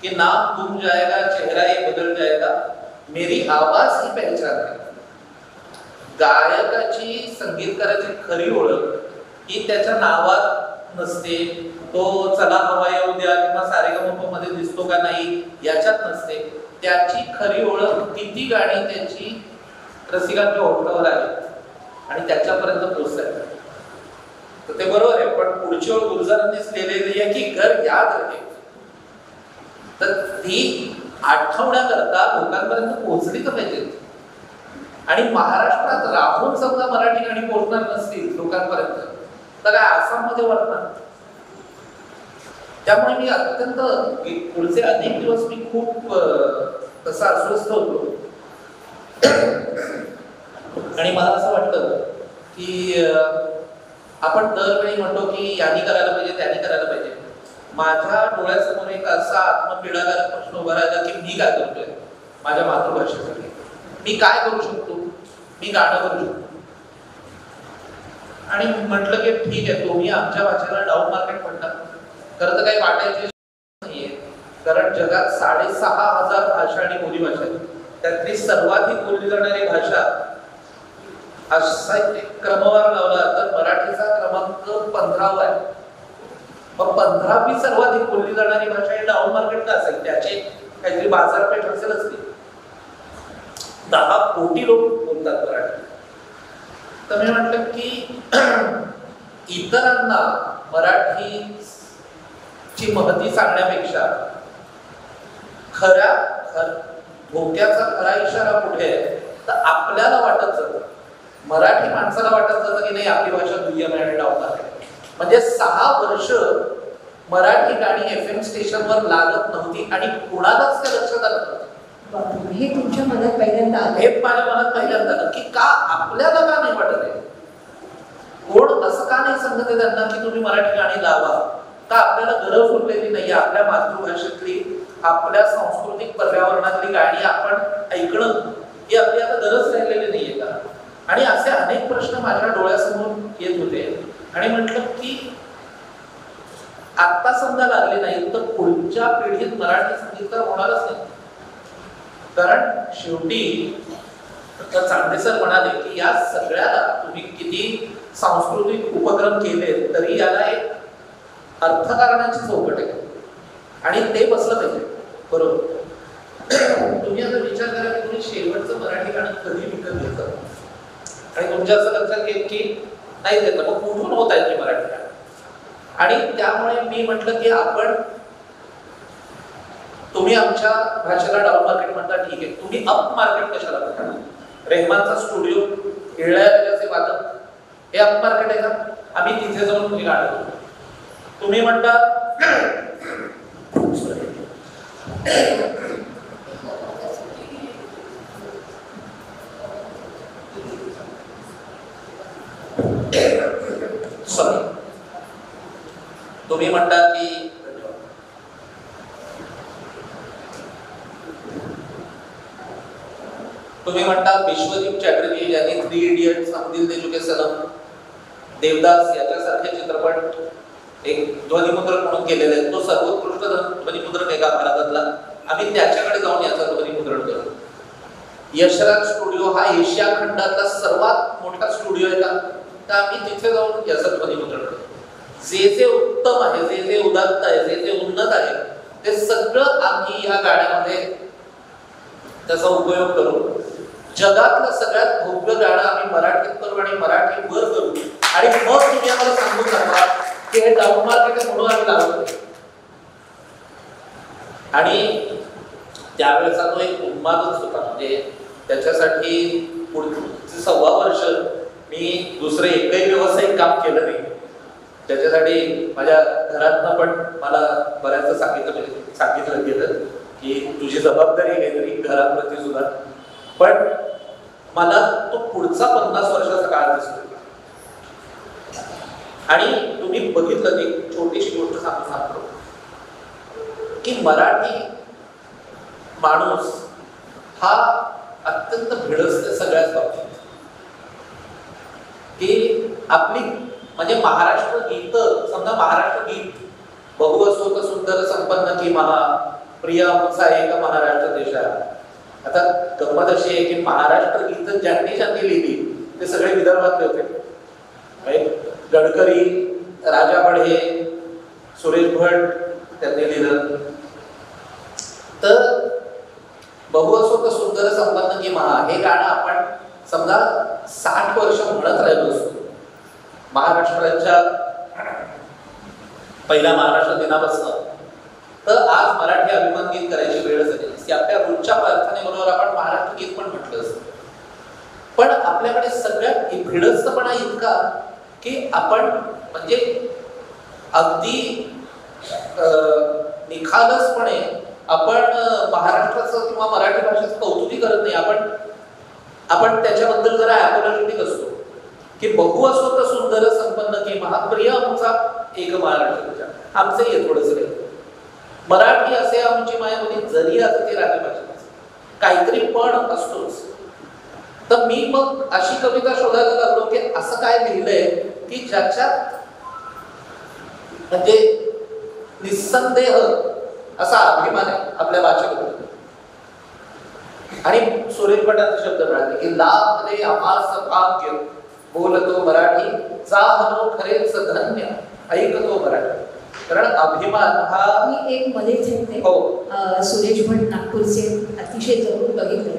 कि नाम गुम जाएगा, चेहरा ये बदल जाएगा, मेरी आवाज ही पहचान है. गायकाची, संगीतकाराची खरी ओळख ही त्याच्या नावात नसते, तो चला हवा येऊ द्या किंवा सारेगमप मध्ये दिसतो का नाही याच्यात नसते. त्याची खरी ओळख किती गाणी त्याची रसिकांच्या ओठावर आली आणि त्याच्यापर्यंत पोहोचतात. तर ते बरोबर आहे. पण पुढची ओळ गुलजारांनीच लिहिलेली आहे की घर याद रहे. तर ती आठवण्याकरता लोकांपर्यंत पोहोचली तर पाहिजे. आणि महाराष्ट्रात राहून समजा मराठी गाणी पोहोचणार नसतील लोकांपर्यंत तर काय आसाममध्ये वाटणार. त्यामुळे मी अत्यंत पुढचे अनेक दिवस मी खूप तसा अस्वस्थ होतो. आणि मला असं वाटतं की आपण दरवेळी म्हणतो की यांनी करायला पाहिजे, त्यांनी करायला पाहिजे. माझ्या डोळ्यासमोर एक असा आत्मपीडाकारक प्रश्न उभा राहिला की मी काय करतोय माझ्या मातृभाषेसाठी. मी काय करू शकतो, मी गाणं करू शकतो. आणि म्हटलं की ठीक आहे, तुम्ही आमच्या भाषेला डाऊन मार्केट म्हणता, खरं तर काही वाटायचे नाहीये. कारण जगात 6,500 भाषा आणि बोलीभाषा आहेत. त्यातली सर्वाधिक बोलली जाणारी भाषा असा एक क्रमवार लावला तर मराठीचा क्रमांक 15वा आहे. मग 15वी सर्वाधिक बोलली जाणारी भाषा ही डाऊन मार्केट का असेल? त्याची काहीतरी बाजारपेठ असेलच की. 10 कोटी लोक बोलतात मराठी. तर मी म्हटलं की इतरांना मराठीची महती सांगण्यापेक्षा धोक्याचा खरा इशारा कुठे आहे तर आपल्याला वाटत जातं, मराठी माणसाला वाटत जातं की नाही आपली भाषा दुय्यम आहे आणि डाऊन आहे. म्हणजे 6 वर्ष मराठी गाणी FM स्टेशनवर लागत नव्हती आणि कुणालाच ते लक्षात आलं नव्हतं. हे तुमच्या मनात पहिल्यांदा आलं? हे माझ्या मनात पहिल्यांदा आलं की का आपल्याला का नाही वाटत आहे, कोण असं का नाही सांगत आहे त्यांना की तुम्ही मराठी गाणी लावा. का आपल्याला गरज उरलेली नाही आपल्या मातृभाषेतली, आपल्या सांस्कृतिक पर्यावरणातली गाणी आपण ऐकणं ही आपली आता गरज राहिलेली नाहीये का. आणि असे अनेक प्रश्न माझ्या डोळ्यासमोर येत होते. आणि म्हटलं की आता समजा लागले नाही तर पुढच्या पिढीत मराठी संगीत तर होणारच नाही. कारण शेवटी चांदे सर म्हणाले की या सगळ्याला तुम्ही किती सांस्कृतिक उपक्रम केले तरी याला एक अर्थकारणाची चौकट आहे आणि ते बसलं पाहिजे. बरोबर. तुम्ही आता विचार करा की तुम्ही शेवटचं मराठी गाणं कधी विकत घेतलं आणि तुमच्या असं लक्षात येईल की नाही घेतलं, मग कुठून होत आहे ती मराठी गाणं. आणि त्यामुळे मी म्हटलं की आपण तुम्ही आमच्या भाषेला डाऊन मार्केट म्हणता ठीक आहे, तुम्ही अप मार्केट कशाला म्हणता. रेहमानचा स्टुडिओ, इळयाचे वादक हे अप मार्केट आहे का. आम्ही तिथे जाऊन तुम्ही गाणं करू. तुम्ही म्हणता तुम्ही म्हणता की तुम्ही म्हणता विश्वदीप चॅटर्जी यांनी 3 इडियट्स, हम दिल दे चुके सनम, देवदास याच्यासारखे चित्रपट एक ध्वनिमुद्रण म्हणून केलेले आहेत. तो सर्वोत्कृष्ट ध्वनिमुद्रण आहे का भारतातला. आम्ही त्याच्याकडे जाऊन याचं ध्वनिमुद्रण करू. यशराज स्टुडिओ हा एशिया खंडातला सर्वात मोठा स्टुडिओ आहे का, तर आम्ही तिथे जाऊन याचं ध्वनिमुद्रण करू. जे जे उत्तम आहे, जे जे उदात्त आहे, जे जे उन्नत आहे ते सगळं आम्ही या गाण्यामध्ये त्याचा उपयोग करू. जगातलं सगळ्यात भव्य गाणं आम्ही मराठीत करू आणि मराठीवर करू. आणि मग तुम्ही आम्हाला सांगू शकता की हे डाऊन मार्केट म्हणून आम्ही लावतो. आणि त्यावेळेचा तो एक उन्मादच होता. म्हणजे त्याच्यासाठी पुढचं 1.25 वर्ष मी दुसरं एकही व्यावसायिक काम केलं नाही. त्याच्यासाठी माझ्या घरातनं पण मला बऱ्याच सांगितलं गेलं की तुझी जबाबदारी आहे काहीतरी घराप्रती सुद्धा. पण मला तो पुढचा 50 वर्षाचा काळ दिसतो. आणि तुम्ही बघितलं की छोटीशी गोष्ट सांगतो की मराठी माणूस हा अत्यंत भिडस्त सगळ्याच बाबतीत. की आपली म्हणजे महाराष्ट्र गीत, समजा महाराष्ट्र गीत बहु असो तर सुंदर संपन्न की महा प्रिय आमचा एक महाराष्ट्र देश आहे. आता गंमत अशी आहे की महाराष्ट्र गीत ज्यांनी लिहिली ते सगळे विदर्भातले होते. गडकरी, राजा बढे, सुरेश भट त्यांनी लिहिलं. तर बहु असो तर सुंदर संपन्न की महा हे गाणं आपण समजा 60 वर्ष म्हणत राहिलो असतो. महाराष्ट्राच्या पहिल्या महाराष्ट्र दिनापासून तर आज मराठी अभिमान गीत करायची वेळ झाली की आपल्या रोजच्या प्रार्थनेबरोबर आपण महाराष्ट्र गीत पण म्हटलं असतं. पण आपल्याकडे सगळ्यात भिडस्तपणा इतका की आपण म्हणजे अगदी निखालसपणे आपण महाराष्ट्राचं किंवा मराठी भाषेचं कौतुकी करत नाही. आपण त्याच्याबद्दल जरा ॲपोलॉजेटिक असतो की बहु असो तर सुंदर संपन्न की महाप्रिय आमचा एक महाराष्ट्र. आमचं हे थोडंसं काही मराठी असे आमची मायामध्ये जरी आता ते राजभाषेचं काहीतरी पण असतोच. तर मी मग अशी कविता शोधायला लागलो की असं काय लिहिलंय की ज्याच्यात म्हणजे निस्संदेह असा अभिमान आहे आपल्या भाषेबद्दल. आणि सुरेश भटांचे शब्द मिळाले की लाभले आम्हास भाग्य बोलतो मराठी चाहनो खरेच धन्य ऐकतो मराठी. कारण अभिमान हा मी एक मध्ये सांगते. सुरेश भट नागपूरचे अतिशय जवळून बघितले.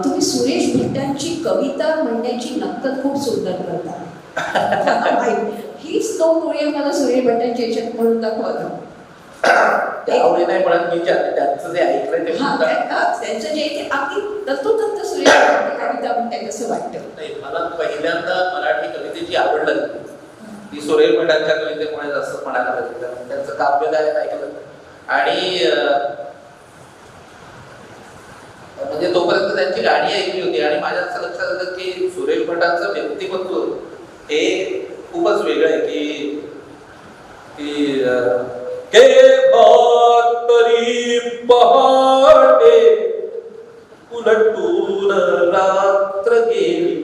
तुम्ही सुरेश भटांची कविता म्हणण्याची नक्कल खूप सुंदर करता. हीच तो मुळे मला सुरेश भटांची याच्यात म्हणून दाखवतो. त्यामुळे नाही म्हणत मी त्यांचं जे ऐकलंय ते त्यांचं जे अगदी तत्वतंत्र सुरेश भटांची कविता म्हणताय असं वाटतं. नाही, मला पहिल्यांदा मराठी कवितेची आवड लागली ती सुरेश भटांच्या कवितेमुळे असं म्हणायला पाहिजे. त्यांचं काव्यगायन ऐकलं आणि म्हणजे तोपर्यंत त्यांची गाणी ऐकली होती. आणि माझ्या असं लक्षात आलं की सुरेश भटांचं व्यक्तिमत्व हे खूपच वेगळं आहे की तरी पहाटे उलटून रात्र गेली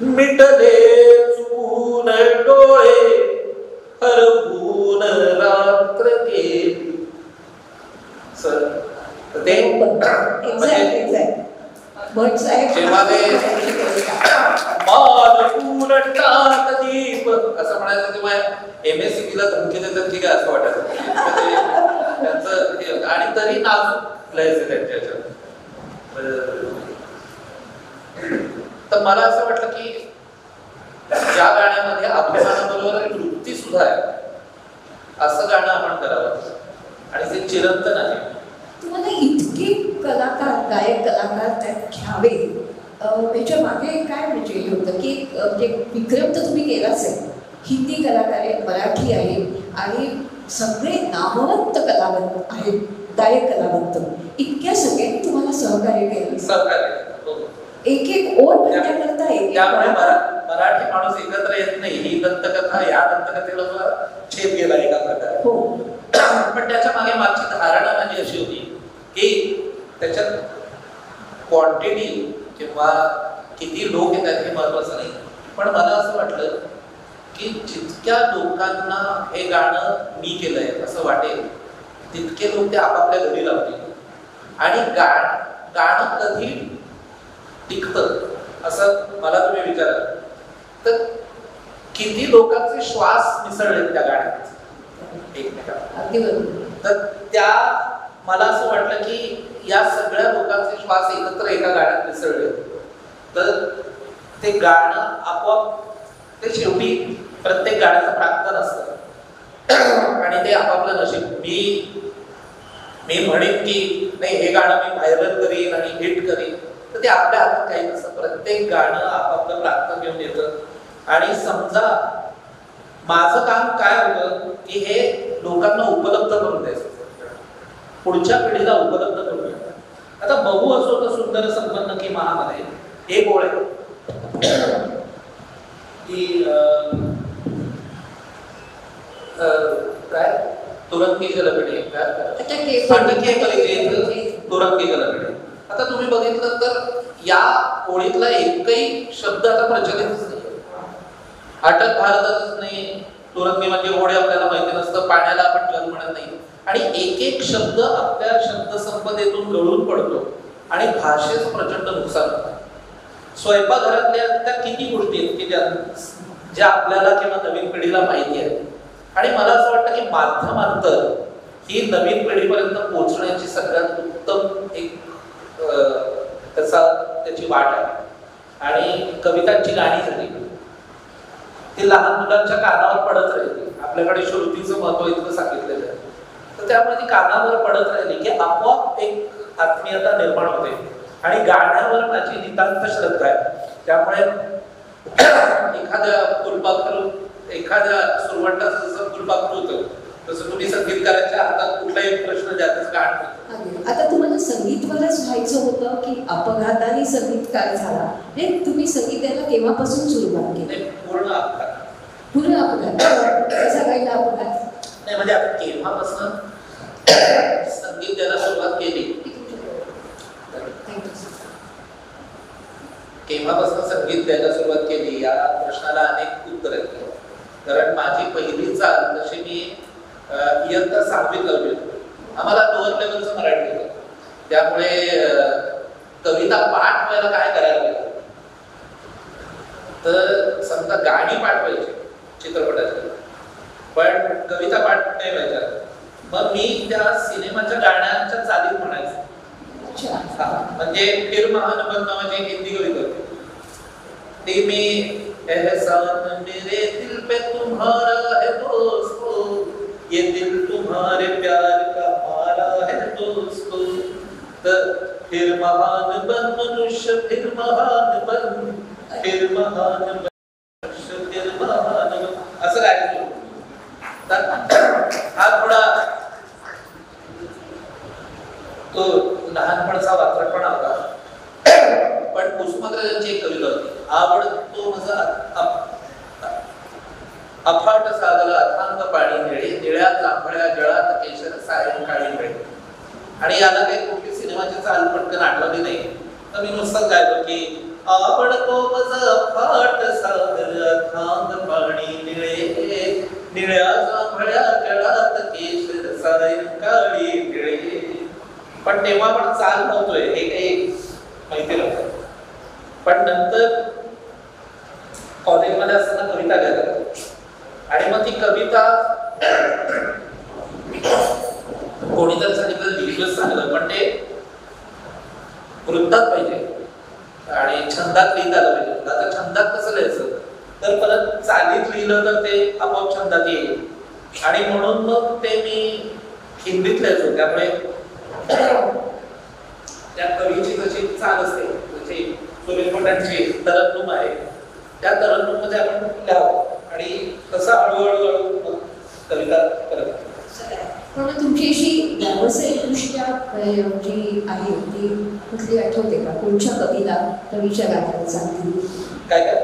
मिटले चुकून डोळे हरवून रात्र गेली. सर ते जेव्हा ते मानपूर टाक दीप असं म्हणायचं तेव्हा MSCB ला धमकी देतात की काय असं वाटायचं त्यांचं. आणि तरी नाजूक लिहायचं त्यांच्या. तर मला असं वाटलं की ज्या गाण्यामध्ये अभिमानाबरोबर वृत्ती सुद्धा आहे असं गाणं आपण करावं आणि ते चिरंतन आहे. तुम्हाला इतके कलाकार गायक कलाकार त्यात घ्यावे त्याच्या मागे काय म्हणजे हे होतं की म्हणजे विक्रम तर तुम्ही केलाच आहे. हिंदी कलाकार आहेत, मराठी आहे आणि सगळे नामवंत कलावंत आहेत, गायक कलावंत. इतक्या सगळ्यांनी तुम्हाला सहकार्य केलं. एक एक ओढ करता येईल. त्यामुळे मराठी माणूस एकत्र येत नाही. ही दंतकथा या दंतकथेला छेद गेला एका प्रकारे. हो. पण त्याच्या मागे मागची धारणा माझी अशी होती की त्याच्यात क्वांटिटी किंवा किती लोक येतात हे महत्वाचं नाही. पण मला असं वाटलं की जितक्या लोकांना हे गाणं मी केलंय असं वाटेल तितके लोक ते आपापल्या घरी लावतील. आणि गाणं कधी टिकतं असं मला तुम्ही विचाराल तर किती लोकांचे श्वास मिसळलेत त्या गाण्यात एकमेकांना. तर त्या मला असं वाटलं की या सगळ्या लोकांचे श्वास एकत्र एका गाण्यात मिसळले तर ते गाणं आपोआप ते शेवटी प्रत्येक गाण्याचं प्राक्तन असतं आणि ते आपापलं नशीब. मी म्हणेन की नाही हे गाणं मी व्हायरल करीन आणि हिट करीन तर ते आपल्या हातात काही नसतं. प्रत्येक गाणं आपापलं प्रार्थना घेऊन येतं. आणि समजा माझं काम काय होतं की हे लोकांना उपलब्ध करून द्यायचं, पुढच्या पिढीला उपलब्ध करून द्यायचं. आता बघू असो तर सुंदर संपन्न की महामध्ये एक ओळ आहे की काय तुरंगी जलकडे तुरंगी जलकडे. आता तुम्ही बघितलं तर या ओळीतला एकही शब्द आता प्रचलितच नाही. अटक भारतच नाही, तुरंगी म्हणजे ओढे आपल्याला माहिती नसतं, पाण्याला आपण जल म्हणत नाही. आणि एक एक शब्द आपल्या शब्दसंपदेतून गळून पडतो आणि भाषेचं प्रचंड नुकसान होतं. स्वयंपाकघरातल्या त्या किती गोष्टी आहेत की ज्या आपल्याला किंवा नवीन पिढीला माहिती आहेत. आणि मला असं वाटतं की माध्यमांतर ही नवीन पिढीपर्यंत पोहोचण्याची सगळ्यात उत्तम एक त्याची वाट आहे. आणि कवितांची गाणी झाली ती लहान मुलांच्या कानावर पडत राहिली. आपल्याकडे श्रुतीचं महत्व इतकं सांगितलेलं आहे, तर त्यामुळे ती कानावर पडत राहिली की आपोआप एक आत्मीयता निर्माण होते. आणि गाण्यावर माझी नितांत श्रद्धा आहे. त्यामुळे एखाद्या फुलपाखरू एखाद्या सुरवंटाचं जसं फुलपाखरू होतं तसं तुम्ही संगीतकाराच्या हातात कुठलाही प्रश्न द्या त्याचं गाणं होतं. आता तुम्हाला संगीतवरच व्हायचं होतं की अपघाताने संगीतकार झाला? हे तुम्ही संगीत द्यायला केव्हापासून सुरुवात केली? पूर्ण अपघात. पूर्ण अपघात कसा घडला अपघात? नाही म्हणजे आता केव्हापासून संगीत द्यायला सुरुवात केली, केव्हापासून संगीत द्यायला सुरुवात केली या प्रश्नाला अनेक उत्तर आहेत. कारण माझी पहिली चाल जशी मी इयत्ता 6वीत लावली होती. आम्हाला लोअर लेवलचं मराठी होतं, त्यामुळे कविता पाठ व्हायला काय करायला लागलं तर समजा गाणी पाठ व्हायची चित्रपटाची, पण कविता पाठ नाही व्हायच्या. मग मी त्या सिनेमाच्या गाण्यांच्या चालीत म्हणायचो. म्हणजे फिर महान बन नावाची एक हिंदी कविता होती ती मी एहसान मेरे दिल पे तुम्हारा है दोस्तों, ये दिल तुम्हारे प्यार का मारा है दोस्तों, तर फिर महान बन मनुष्य फिर महान बन, फिर महान बन मनुष्य फिर महान बन, असं गायचं. हा थोडा तो लहानपणचा वात्रटपणा होता. पण कुसुमाग्रजांची एक कविता होती आवड तो माझा अफाट सागर अथांग पाणी निळे, निळ्या जांभळ्या जळात केशर सायंकाळी मिळे. आणि याला काही कुठली सिनेमाची चाल पटकन आठवली नाही, तर मी नुसतंच गायलो की आवड तो माझा अफाट सागर अथांग पाणी निळे, निळ्या जांभळ्या जळात केशर सायंकाळी मिळे. पण तेव्हा पण चाल नव्हतोय हे काही माहिती नव्हतं. पण नंतर कॉलेजमध्ये असताना कविता घ्यायला आणि मग ती कविता कोणीतरी सांगितलं लिहिलंच चांगलं, पण ते वृत्तात पाहिजे आणि छंदात लिहिता आलं पाहिजे. आता छंदात कसं लिहायचं तर परत चालीत लिहिलं तर ते आपोआप छंदात येईल. आणि म्हणून मग ते मी हिंदीत लिहायचो. त्यामुळे त्या कवीची जशी चाल असते जशी सुरेश भटांची तरन्नुम आहे त्या तरन्नुम मध्ये आपण लिहावं आणि तसा हळूहळू कविता करत. पण तुमची अशी व्यावसायिकदृष्ट्या जी आहे ती कुठली आठवते का? कोणत्या कविता कवीच्या गाण्याला सांगतील काय काय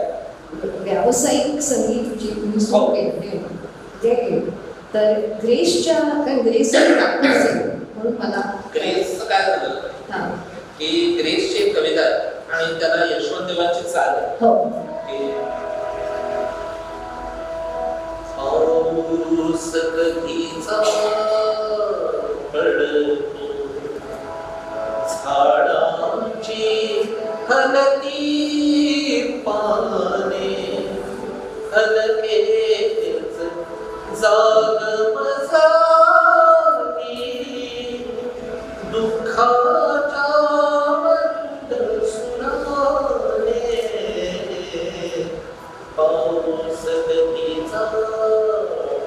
व्यावसायिक संगीत जे तुम्ही सुरू केलं तर ग्रेसच्या ग्रेस म्हणून मला ग्रेसचं काय झालं की ग्रेसची एक कविता आहे आणि त्याला यशवंत देवांची चाल आहे. हो पाऊस कधीचा पडतो झाडांची हलती पाने हलकेच जाग मजानी दुःखाच्या मंद सुराने पाऊस कधीचा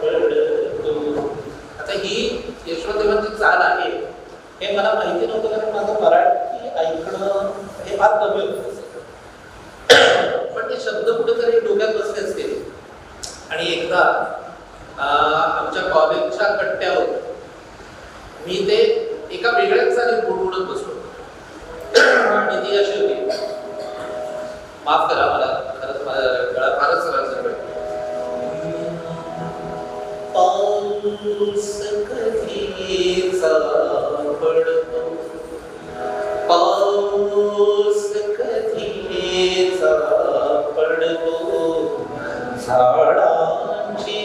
पडतो. आता ही यशवंत देवांची चाल आहे हे मला माहिती नव्हतं कारण माझं मराठी ऐकणं हे फार कमी होतं. पण ते शब्द कुठेतरी डोक्यात बसले असते. आणि एकदा आमच्या कॉलेजच्या कट्ट्यावर मी ते एका वेगळ्याच जागी बुडबुडत बसलो. आणि ती अशी होती, माफ करा मला, खरंच माझा गळा फारच सरळ. पाऊस कधीचा पडतो, पाऊस कधीचा पडतो, झाडांची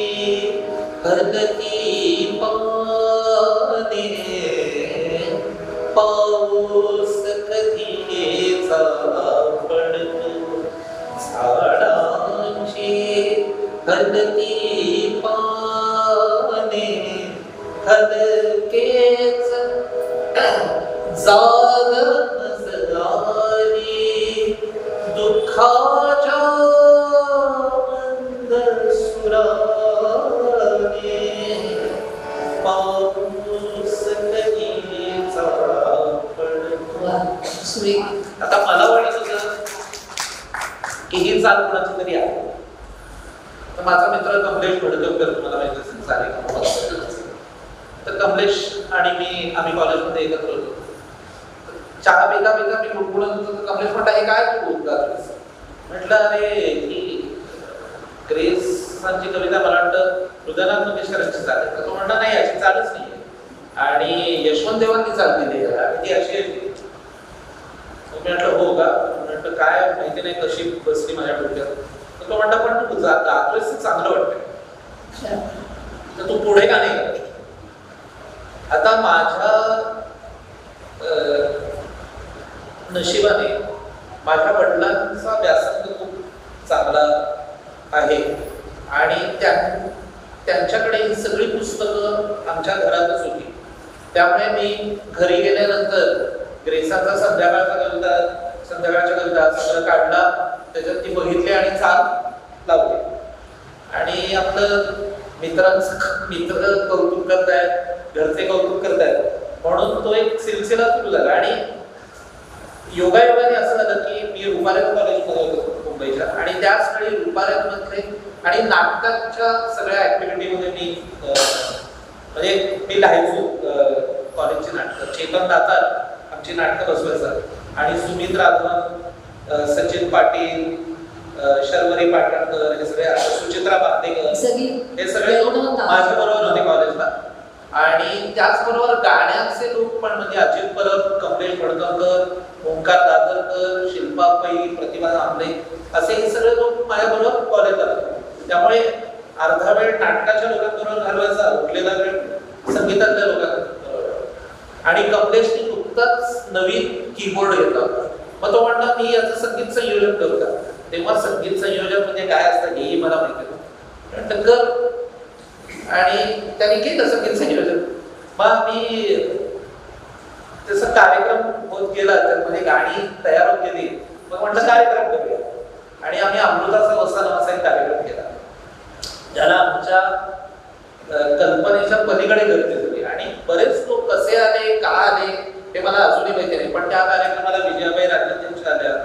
हलती पाने, पाऊस कधीचा पडतो, झाडांची हलती पाने, हलकेच जाग नजरारी दुःखाच्या मंद सुराने, पाऊस कधीचा पडतो. आता मला वाटत होतं की ही चाल कोणाची तरी आहे. तर माझा मित्र कमलेश भडकवकर, तुम्हाला माहिती असेल सारे, तर कमलेश आणि मी आम्ही कॉलेजमध्ये एकत्र होतो. चहा पिता पिता मी बुडबुडत होतो. तर कमलेश म्हटला, हे काय तू बोलतोस? म्हटलं, अरे ही ग्रेसांची कविता मला वाटतं हृदयनाथ मंगेशकरांची चाल आहे. तर तो म्हणला, नाही याची चालच नाही आणि यशवंत देवांनी चाल दिली आणि ती अशी आहे. मी म्हटलं, हो का? म्हटलं, काय माहिती नाही कशी बसली माझ्या डोक्यात. तर तो म्हणता, पण तू गातोयस चांगलं वाटतंय, तर तू पुढे का नाही? आता माझ्या नशिबाने माझ्या वडिलांचा व्यासंग खूप चांगला आहे आणि त्यांच्याकडे ही सगळी पुस्तकं आमच्या घरातच होती. त्यामुळे मी घरी गेल्यानंतर ग्रेसांचा संध्याकाळच्या कविता सगळं काढला, त्याच्यात ती बघितली आणि चाल लावली. आणि आपलं मित्र कौतुक करतायत, घरचे कौतुक करतायत, म्हणून तो एक सिलसिला सुरू झाला. आणि योगायोगाने असं झालं की मी रुपारेत कॉलेजमध्ये होतो मुंबईच्या, आणि त्याच वेळी रुपारेतमध्ये आणि नाटकाच्या सगळ्या ऍक्टिव्हिटीमध्ये मी लिहायचो. कॉलेजची नाटकं, चेतन दातार आमची नाटकं बसवायचं आणि सुमित राघवन, सचिन पाटील, शर्वरी पाटणकर, हे सगळे, सुचित्रा बांदेकर, हे सगळे माझ्या बरोबर होते कॉलेजला. आणि त्याचबरोबर गाण्याचे लोक पण, म्हणजे अजित परब, कमलेश भडकवकर, ओंकार दादरकर, शिल्पा पै, प्रतिभा आंबे, असे हे सगळे लोक माझ्याबरोबर कॉलेजला होते. त्यामुळे अर्धा वेळ नाटकाच्या लोकांबरोबर घालवायचा, उरलेला वेळ संगीतातल्या लोकांबरोबर. आणि कमलेशनी नुकताच नवीन कीबोर्ड घेतला होता. मग तो म्हणला, मी याचं संगीत संयोजन करू का? तेव्हा संगीत संयोजन म्हणजे काय असतं हेही मला माहिती नाही, कर. आणि त्याने केलं संगीत संयोजन. मग मी तसं कार्यक्रम होत गेला, त्यामध्ये गाणी तयार होत गेली. मग म्हटलं कार्यक्रम करूया, आणि आम्ही अमृताचा वसा नावाचा एक कार्यक्रम केला, ज्याला आमच्या कल्पनेच्या पलीकडे गर्दी झाली. आणि बरेच लोक कसे आले, का आले हे मला अजूनही माहिती नाही. पण त्या कार्यक्रमाला विजयाबाई राजन आल्या,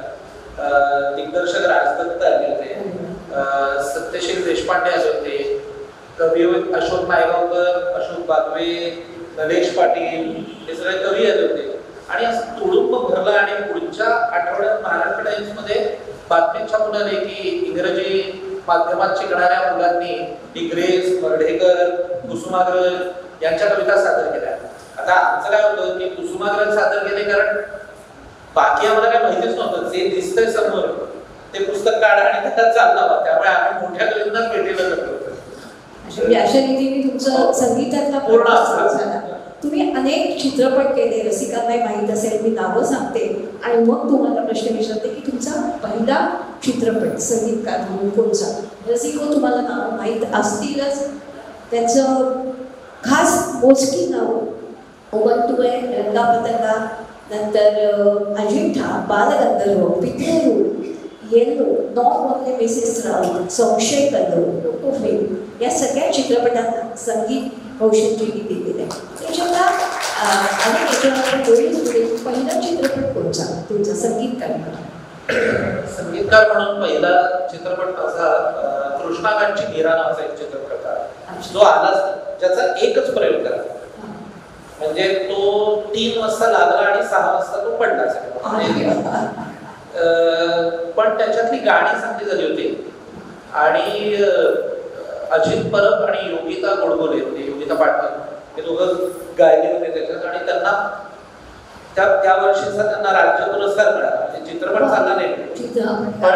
दिग्दर्शक राजदत्त आले होते, सत्यशील देशपांडे आले होते, कवी अशोक नायगावकर, अशोक बागवे, नरेश पाटील, हे सगळे कवी आले होते. आणि असं तुडुंब भरला. आणि पुढच्या आठवड्यात महाराष्ट्र टाइम्स मध्ये बातमी छापून आली की इंग्रजी माध्यमात शिकणाऱ्या मुलांनी ग्रेस, मर्ढेकर, कुसुमाग्रज यांच्या कविता सादर केल्या. आता आमचं काय होतं की कुसुमाग्रज सादर केले, कारण बाकी आम्हाला काय माहितीच नव्हतं. जे दिसतंय समोर ते पुस्तक काढा आणि त्याच्यात चालला. त्यामुळे आम्ही मोठ्या कवींनाच भेटीला जातो. अशा रीतीने तुमचं संगीतातला पूर्ण झाला. तुम्ही अनेक चित्रपट केले, रसिकांनाही माहीत असेल, मी नावं सांगते आणि मग तुम्हाला प्रश्न विचारते की तुमचा पहिला चित्रपट संगीतकार म्हणून कोणचा? रसिक तुम्हाला नावं माहीत असतीलच, त्यांचं खास मोजकी नावं उमंतुळे, रंगा पतंगा, नंतर अजिंठा, बालगंधर्व, पितृ, yellow, not only Mrs Raut, संशय कल्लो, लोकोफेम, या सगळ्या चित्रपटांना संगीत कौशल्यही दिलेलं आहे. त्याच्यातला अनेक याच्यावर बोललीच पुढे पहिला चित्रपट कोणता तुमचा संगीतकार म्हणून? संगीतकार म्हणून पहिला चित्रपट माझा कृष्णाकांची मीरा नावाचा एक चित्रपट आहे जो आलाच, ज्याचा एकच प्रयोग करा, म्हणजे तो 3 वाजता लागला आणि 6 वाजता तो पडला. पण त्याच्यातली गाणी चांगली झाली होती आणि अजित परब आणि योगिता गोडबोले, योगिता पाटील हे दोघं गायले होते त्याच्यात आणि त्यांना त्या वर्षीचा त्यांना राज्य पुरस्कार मिळाला. म्हणजे चित्रपट चालला नाही पण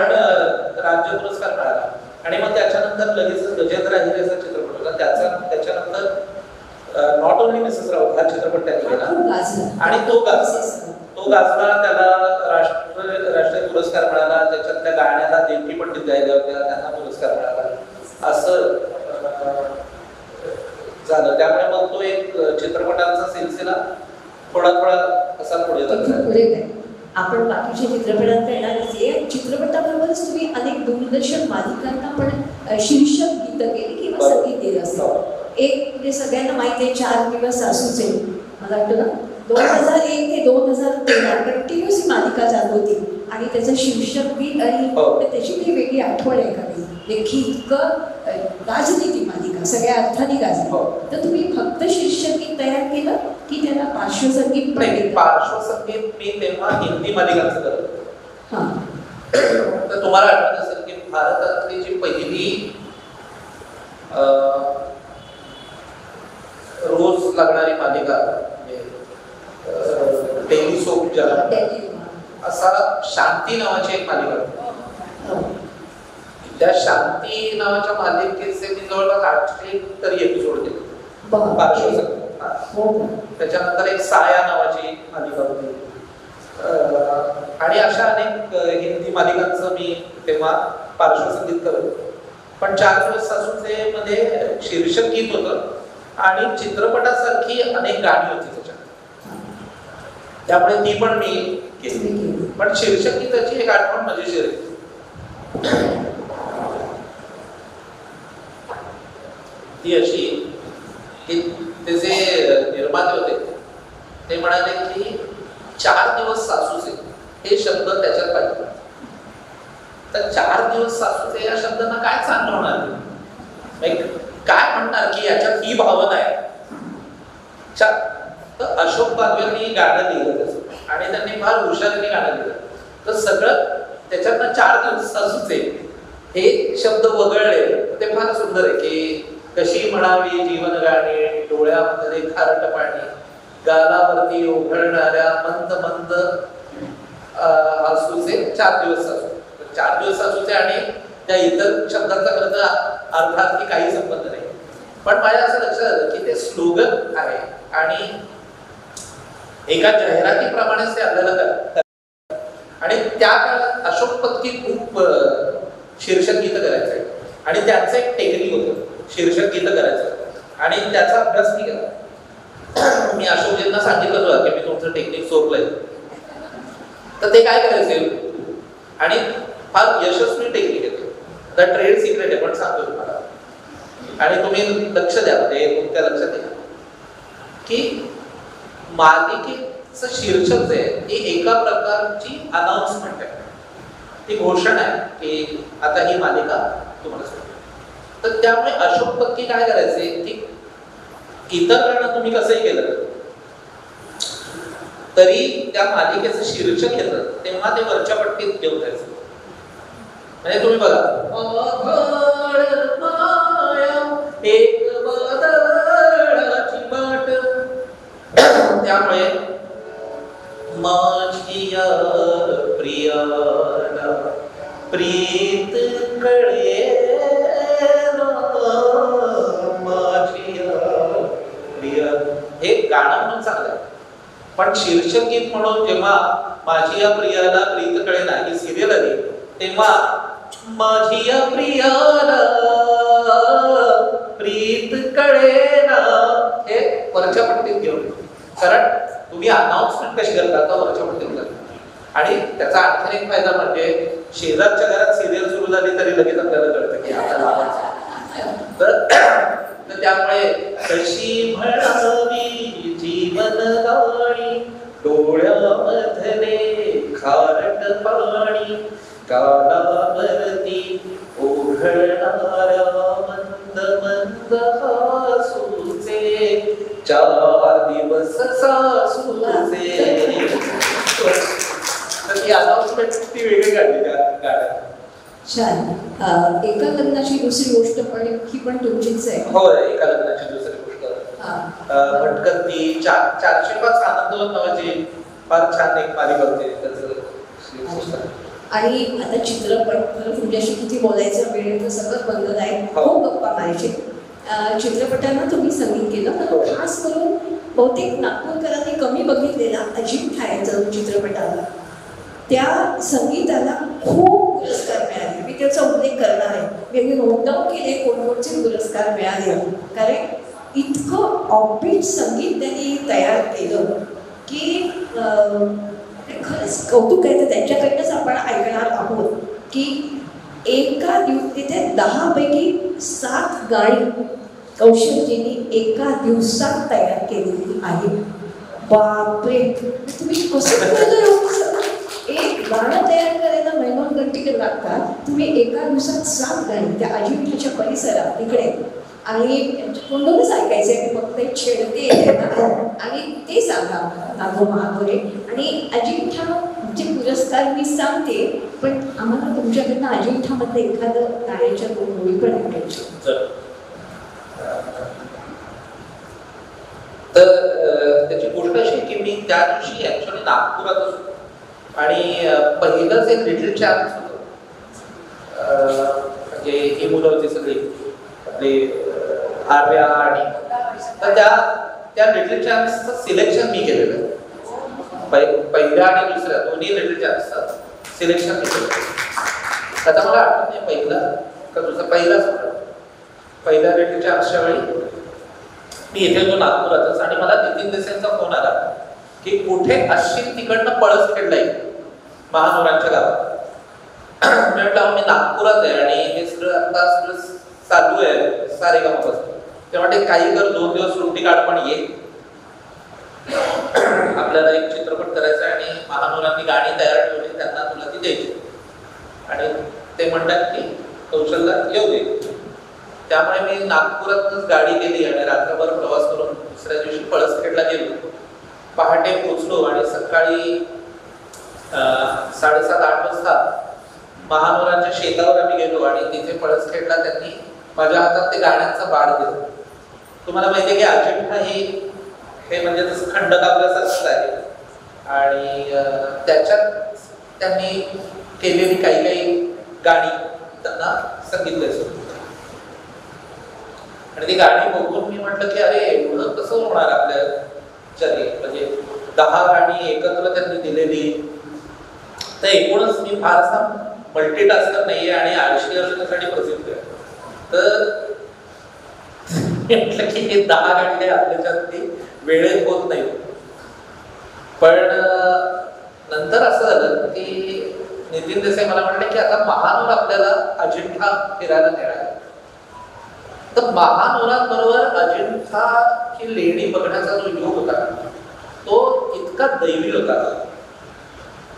राज्य पुरस्कार मिळाला. आणि मग त्याच्यानंतर लगेच गजेंद्र अहिरेचा चित्रपट होता, त्याच्यानंतर नॉट ओनली मिसेस राऊत हा चित्रपट त्यांनी केला आणि तो गाजला. त्याला राष्ट्रीय पुरस्कार मिळाला. त्याच्यातल्या गाण्याला देवकी पंडित गायल्या होत्या, त्यांना पुरस्कार मिळाला. असं झालं. त्यामुळे मग तो एक चित्रपटांचा सिलसिला थोडा असा पुढे जातो. आपण बाकीच्या चित्रपटांकडे येणारच आहे. चित्रपटाबरोबरच तुम्ही अनेक दूरदर्शन मालिकांना पण शीर्षक गीतं केली किंवा संगीत दिलं असतं. एक म्हणजे सगळ्यांना माहिती आहे 4 दिवस सासूचे, मला वाटतं ना 2001 ते 2013 कंटिन्युअस ही मालिका चालू होती आणि त्याचं शीर्षक गीत आणि त्याची काही वेगळी आठवण आहे का? देखील इतकं गाजली ती मालिका, सगळ्या अर्थाने गाजली. तर तुम्ही फक्त शीर्षक गीत तयार केलं की त्याला पार्श्वसंगीत पण केलं? पार्श्वसंगीत मी तेव्हा हिंदी मालिकांचं करत. तर तुम्हाला आठवत असेल की भारतातली जी पहिली रोज लागणारी मालिका डेली सोप ज्याला असा शांती नावाची एक मालिका होती. त्या शांती नावाच्या मालिकेचे मी जवळपास 800 तरी एपिसोड केले पार्श्वसंगीत. त्याच्यानंतर एक साया नावाची मालिका होती आणि अशा अनेक हिंदी मालिकांचं मी तेव्हा पार्श्वसंगीत करत होतो. पण 4 दिवस सासूचे मध्ये शीर्षक गीत होतं आणि चित्रपटासारखी अनेक गाणी होती त्याच्यात, त्यामुळे ती पण मी केली. पण शीर्षक गीताची एक आठवण मजेशीर आहे. ती अशी की ते जे निर्माते होते ते म्हणाले की 4 दिवस सासूचे हे शब्द त्याच्यात पाहिजे. तर 4 दिवस सासूचे या शब्दांना काय चांगलं होणार, काय म्हणणार की याच्यात ही भावना आहे. तर अशोक बागवेंनी गाणं लिहिलं त्याचं आणि त्यांनी फार हुशारीने गाणं लिहिलं. तर सगळं त्याच्यातनं 4 दिवस सासूचे हे शब्द वगळले. ते फार सुंदर आहे की कशी म्हणावी जीवन गाणी, डोळ्यामध्ये खारट पाणी, गालावरती ओघळणाऱ्या मंद मंद आसूचे 4 दिवस सासू. 4 दिवस सासूचे आणि त्या इतर शब्दांचा अर्थात की काही संबंध नाही. पण माझ्या असं लक्षात आलं की ते स्लोगन आहे आणि एका जाहिरातीप्रमाणेच ते आपल्याला करतात. आणि त्या काळात अशोक पत्की खूप शीर्षक गीत करायचं आणि त्यांचं एक टेक्निक होतं शीर्षक गीत करायचं आणि त्याचा अभ्यास मी केला. मी अशोकजींना सांगितलं होतं की मी तुमचं टेक्निक सोपलंय. तर ते काय करायचे आणि फार यशस्वी टेक्निक येते. तर ट्रेड सिक्रेट आहे पण सांगतो तुम्हाला आणि तुम्ही लक्ष द्या, ते तुमच्या लक्षात येईल की मालिकेचं शीर्षक जे आहे ती एका प्रकारची अनाउन्समेंट आहे, ती घोषणा आहे की आता ही मालिका तुम्हाला सोडते. तर त्यामुळे अशोक पत्की काय करायचे की इतर गाणं तुम्ही कसंही केलं तरी त्या मालिकेचं शीर्षक येतं तेव्हा ते वरच्या पट्टीत घेऊन जायचं. म्हणजे तुम्ही बघा एक बदलाची वाट, त्यामुळे माझिया प्रियाला प्रीत कळे माझिया प्रिया हे गाणं म्हणून चांगलं आहे. पण शीर्षक गीत म्हणून जेव्हा माझिया प्रियाला प्रीत कळे ना ही सिरियल आली तेव्हा माझिया प्रियाला प्रीत कळे ना हे वरच्या पट्टीत घेऊन, कारण तुम्ही अनाउन्समेंट कशी करता का वरच्या पट्टीत करता. आणि त्याचा आणखी एक फायदा म्हणजे शेजारच्या घरात सिरियल सुरू झाली तरी लगेच आपल्याला कळतं की आता लावायचं. तर त्यामुळे कशी म्हणावी जीवन गाणी डोळ्यामधले खारट पाणी कानावरती ओघळणाऱ्या मंद मंद हासूचे 4 दिवस सासूचे. तर ही अनाउन्समेंट ती वेगळी काढली त्या गाण्यात. छान. एका लग्नाची दुसरी गोष्ट पण ही पण तुमचीच आहे. होय, एका लग्नाची दुसरी गोष्ट भटकंती 405 आनंदवन नावाची फार छान एक मालिका होती. आणि आता चित्रपट तुमच्याशी किती बोलायचं वेळ तर सगळं बंधन आहे. खूप गप्पा मारायचे. चित्रपटांना तुम्ही संगीत केलं पण खास करून बहुतेक नागपूरकरांनी कमी बघितलेला अजिंठा चित्रपटाला त्या संगीताला खूप पुरस्कार मिळाले. मी त्याचा उल्लेख करणार आहे. मी नोट डाऊन केले कोणकोणचे पुरस्कार मिळाले. कारण इतकं ऑफबीट संगीत त्यांनी तयार केलं की खरंच कौतुक आहे. तर त्यांच्याकडनंच आपण ऐकणार आहोत की एका तिथे 10 पैकी 7 गाणी कौशलजींनी एका दिवसात तयार केलेली आहे. बापरे, तुम्ही कसं केलं? एक गाणं तयार करायला महिनोंगंटी लागतात. तुम्ही एका दिवसात 7 गाणी त्या अजिंठ्याच्या परिसरात तिकडे आणि कोणूनच ऐकायचं आहे. फक्त एक छेडते आणि ते सांगा नागो महापुरे आणि अजिंठाचे पुरस्कार मी सांगते. पण आम्हाला तुमच्याकडनं अजिंठामधलं एखादं गाण्याच्या 2 ओळी पण ऐकायची. तर त्याची गोष्ट अशी की मी त्या दिवशी ऍक्च्युअली नागपुरात होतो आणि पहिलंच एक लिटिल चान्स होतं. म्हणजे ही मुलं होती सगळी आपली आर्या आणि तर त्या लिटिल चान्सचं सिलेक्शन मी केलेलं. पहिल्या आणि दुसऱ्या दोन्ही लिटिल चान्सचं सिलेक्शन मी केलं. आता मला आठवत नाही पहिला का दुसरा पहिलाच होता. पहिल्या लिटिल चान्सच्या वेळी मी इथे जो नागपुरातच आणि मला नितीन देसाईंचा फोन आला की कुठे असशील तिकडनं पळस खेळला येईल महानोरांच्या गावात. मी म्हटलं मी नागपुरात आहे आणि हे सगळं आता सगळं चालू आहे सारेगामापासून. ते म्हणते काही कर 2 दिवस सुट्टी काढ पण ये. आपल्याला एक चित्रपट करायचा आणि महानोरांनी गाणी तयार ठेवली त्यांना तुला ती द्यायची आणि ते म्हणतात की कौशलला येऊ दे. त्यामुळे मी नागपुरातच गाडी गेली आणि रात्रभर प्रवास करून दुसऱ्या दिवशी पळसखेडला गेलो. पहाटे पोचलो आणि सकाळी 7:30-8 वाजता महानोरांच्या शेतावर आम्ही गेलो आणि तिथे पळसखेडला त्यांनी माझ्या हातात ते गाण्यांचा बाळ दिलं. तुम्हाला माहिती आहे की अजिंठा हे म्हणजे तसं खंड काव्यासारखंच आहे आणि त्याच्यात त्यांनी केलेली काही गाणी त्यांना संगीत द्यायचं आणि ती गाणी बघून मी म्हटलं की अरे एवढं कसं होणार आपल्याच्याने. म्हणजे 10 गाणी एकत्र त्यांनी दिलेली. तर एकूणच मी फारसा मल्टीटास्कर नाहीये आणि 80 वर्षांसाठी प्रसिद्ध आहे. तर म्हटलं की हे 10 गाणी आपल्याच्यात वेळेत होत नाही. पण नंतर असं झालं की नितीन देसाई मला म्हटले की आता महानोर आपल्याला अजिंठा फिरायला नेणार आहे. तर महानोरांबरोबर अजिंठाची लेणी बघण्याचा जो योग होता तो इतका दैवी होता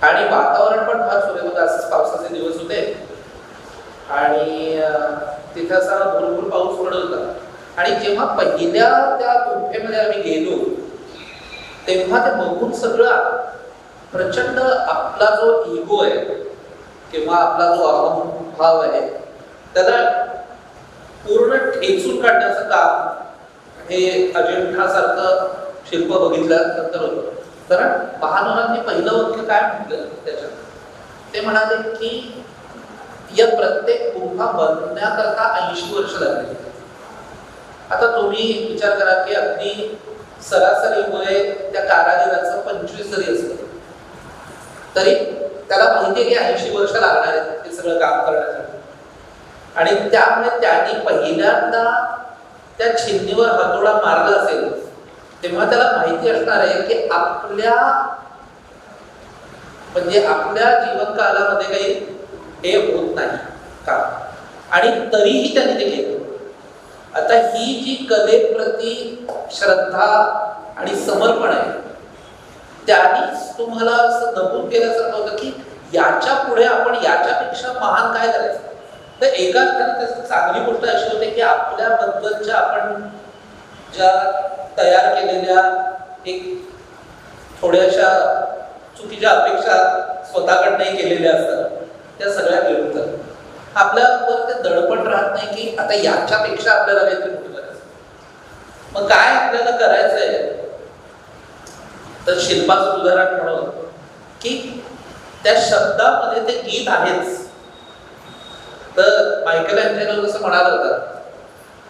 आणि वातावरण पण फार सुरेख होतं. असंच पावसाचे दिवस होते आणि तिथे असा भरपूर पाऊस पडत होता. आणि जेव्हा पहिल्या त्या गुंफेमध्ये आम्ही गेलो तेव्हा ते बघून सगळं प्रचंड आपला जो इगो आहे किंवा आपला जो अहंभाव आहे त्याला पूर्ण ठेचून काढण्याचं काम हे अजिंठासारखं शिल्प बघितल्यानंतर होतं. कारण महानोरांनी पहिलं वाक्य काय म्हटलं त्याच्यात, ते म्हणाले की या प्रत्येक गुंफा बनण्याकरता 80 वर्ष लागली. आता तुम्ही विचार करा की अगदी सरासरी वय त्या कारागिराचं 25 जरी असलं तरी त्याला माहिती आहे की 80 वर्ष लागणार आहेत हे सगळं काम करण्यासाठी. आणि त्यामुळे त्यांनी पहिल्यांदा त्या छिन्नीवर हातोडा मारला असेल तेव्हा त्याला माहिती असणार आहे की आपल्या म्हणजे आपल्या जीवनकालामध्ये काही हे होत नाही का, आणि तरीही त्यांनी ते केलं. आता ही जी कलेप्रती श्रद्धा आणि समर्पण आहे, त्यांनीच तुम्हाला असं नमूद केल्यासारखं होतं की याच्या पुढे आपण याच्यापेक्षा महान काय करायचं. तर एका अर्थाने चांगली गोष्ट अशी होते की आपल्याबद्दलच्या आपण ज्या तयार केलेल्या एक थोड्याशा चुकीच्या अपेक्षा स्वतःकडनंही केलेल्या असतात, त्या सगळ्या घेऊन जातात. आपल्यावर ते दडपण राहत नाही की आता याच्यापेक्षा आपल्याला काहीतरी मोठं करायचं. मग काय आपल्याला करायचंय, तर शिल्पाचं उदाहरण म्हणून की त्या शब्दामध्ये ते गीत आहेच. तर मायकेल एंजेलो जसं म्हणाला होता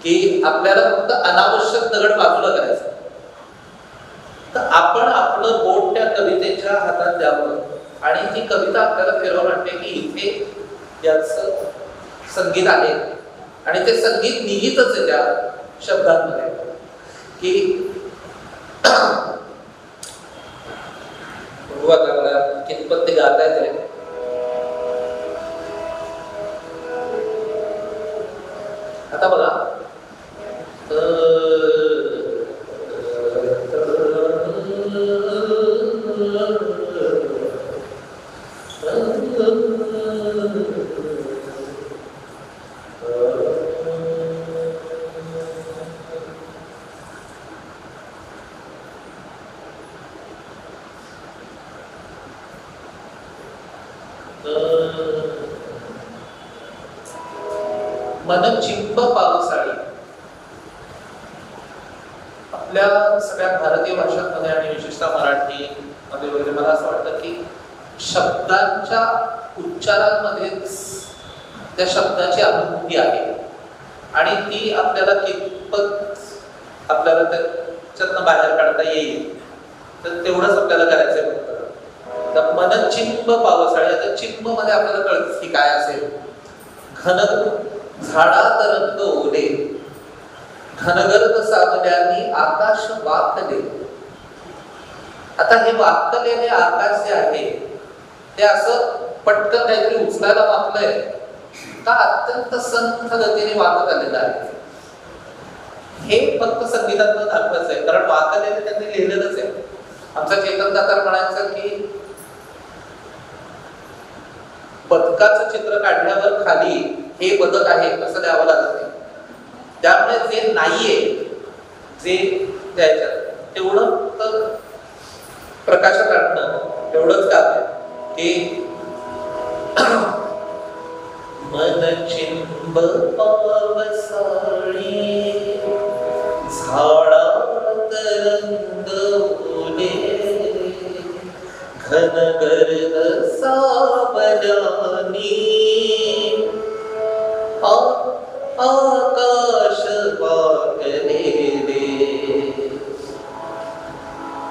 की आपल्याला फक्त अनावश्यक दगड बाजूला करायचं, तर आपण आपलं बोट त्या कवितेच्या हातात द्यावं आणि ती कविता आपल्याला फिरवून आणते की इथे याचं संगीत आहे आणि ते संगीत निहितच आहे त्या शब्दांमध्ये की मला कितपत ते गाता येते. आता बघा, मन चिंब पावसाळी. आपल्या सगळ्या भारतीय भाषांमध्ये आणि विशेषतः मराठी मध्ये वगैरे मला असं वाटतं की शब्दांच्या उच्चारांमध्येच त्या शब्दाची अनुभूती आहे आणि ती आपल्याला कितपत आपल्याला त्याच्यातनं बाहेर काढता येईल, तर तेवढंच आपल्याला करायचंय. फक्त मन चिंब पावसाळी. आता चिंब मध्ये आपल्याला कळतं की काय असेल. घन झाडात रंग ओले, घनगर्द सावल्यानी आकाश वाकले. आता हे वाकलेले आकाश जे आहे ते असं पटकन काहीतरी उचलायला वाकलंय का अत्यंत संथ गतीने वाकत आलेलं आहे. हे फक्त संगीतातनं दाखवायचं आहे, कारण वाकलेले त्यांनी लिहिलेलंच आहे. आमचा चेतन दातार म्हणायचं की बदकाचं चित्र काढल्यावर खाली हे बदक आहे असं द्यावं लागत नाही. त्यामुळे जे नाहीये, जे द्यायच्यात तेवढं तर प्रकाशात आणणं एवढंच काम आहे की मन चिंब पावसाळी झाडात रंग ओले, घनगर्द सावल्यानी आकाश वाकलेले.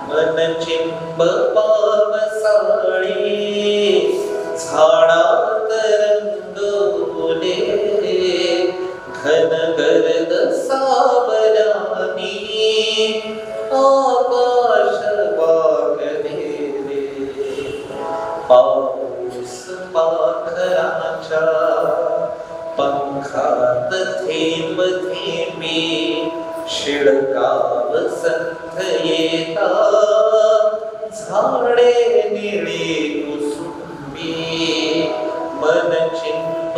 मन चिंब पावसाळी झाडात रंग ओले, घनगर्द सावल्यानी आकाश वाकलेले. पाऊस पाखराच्या पंखात थेंब थेंबे शिडकाव संथ येता, झाडे निळे कुसुंबी मन चिंब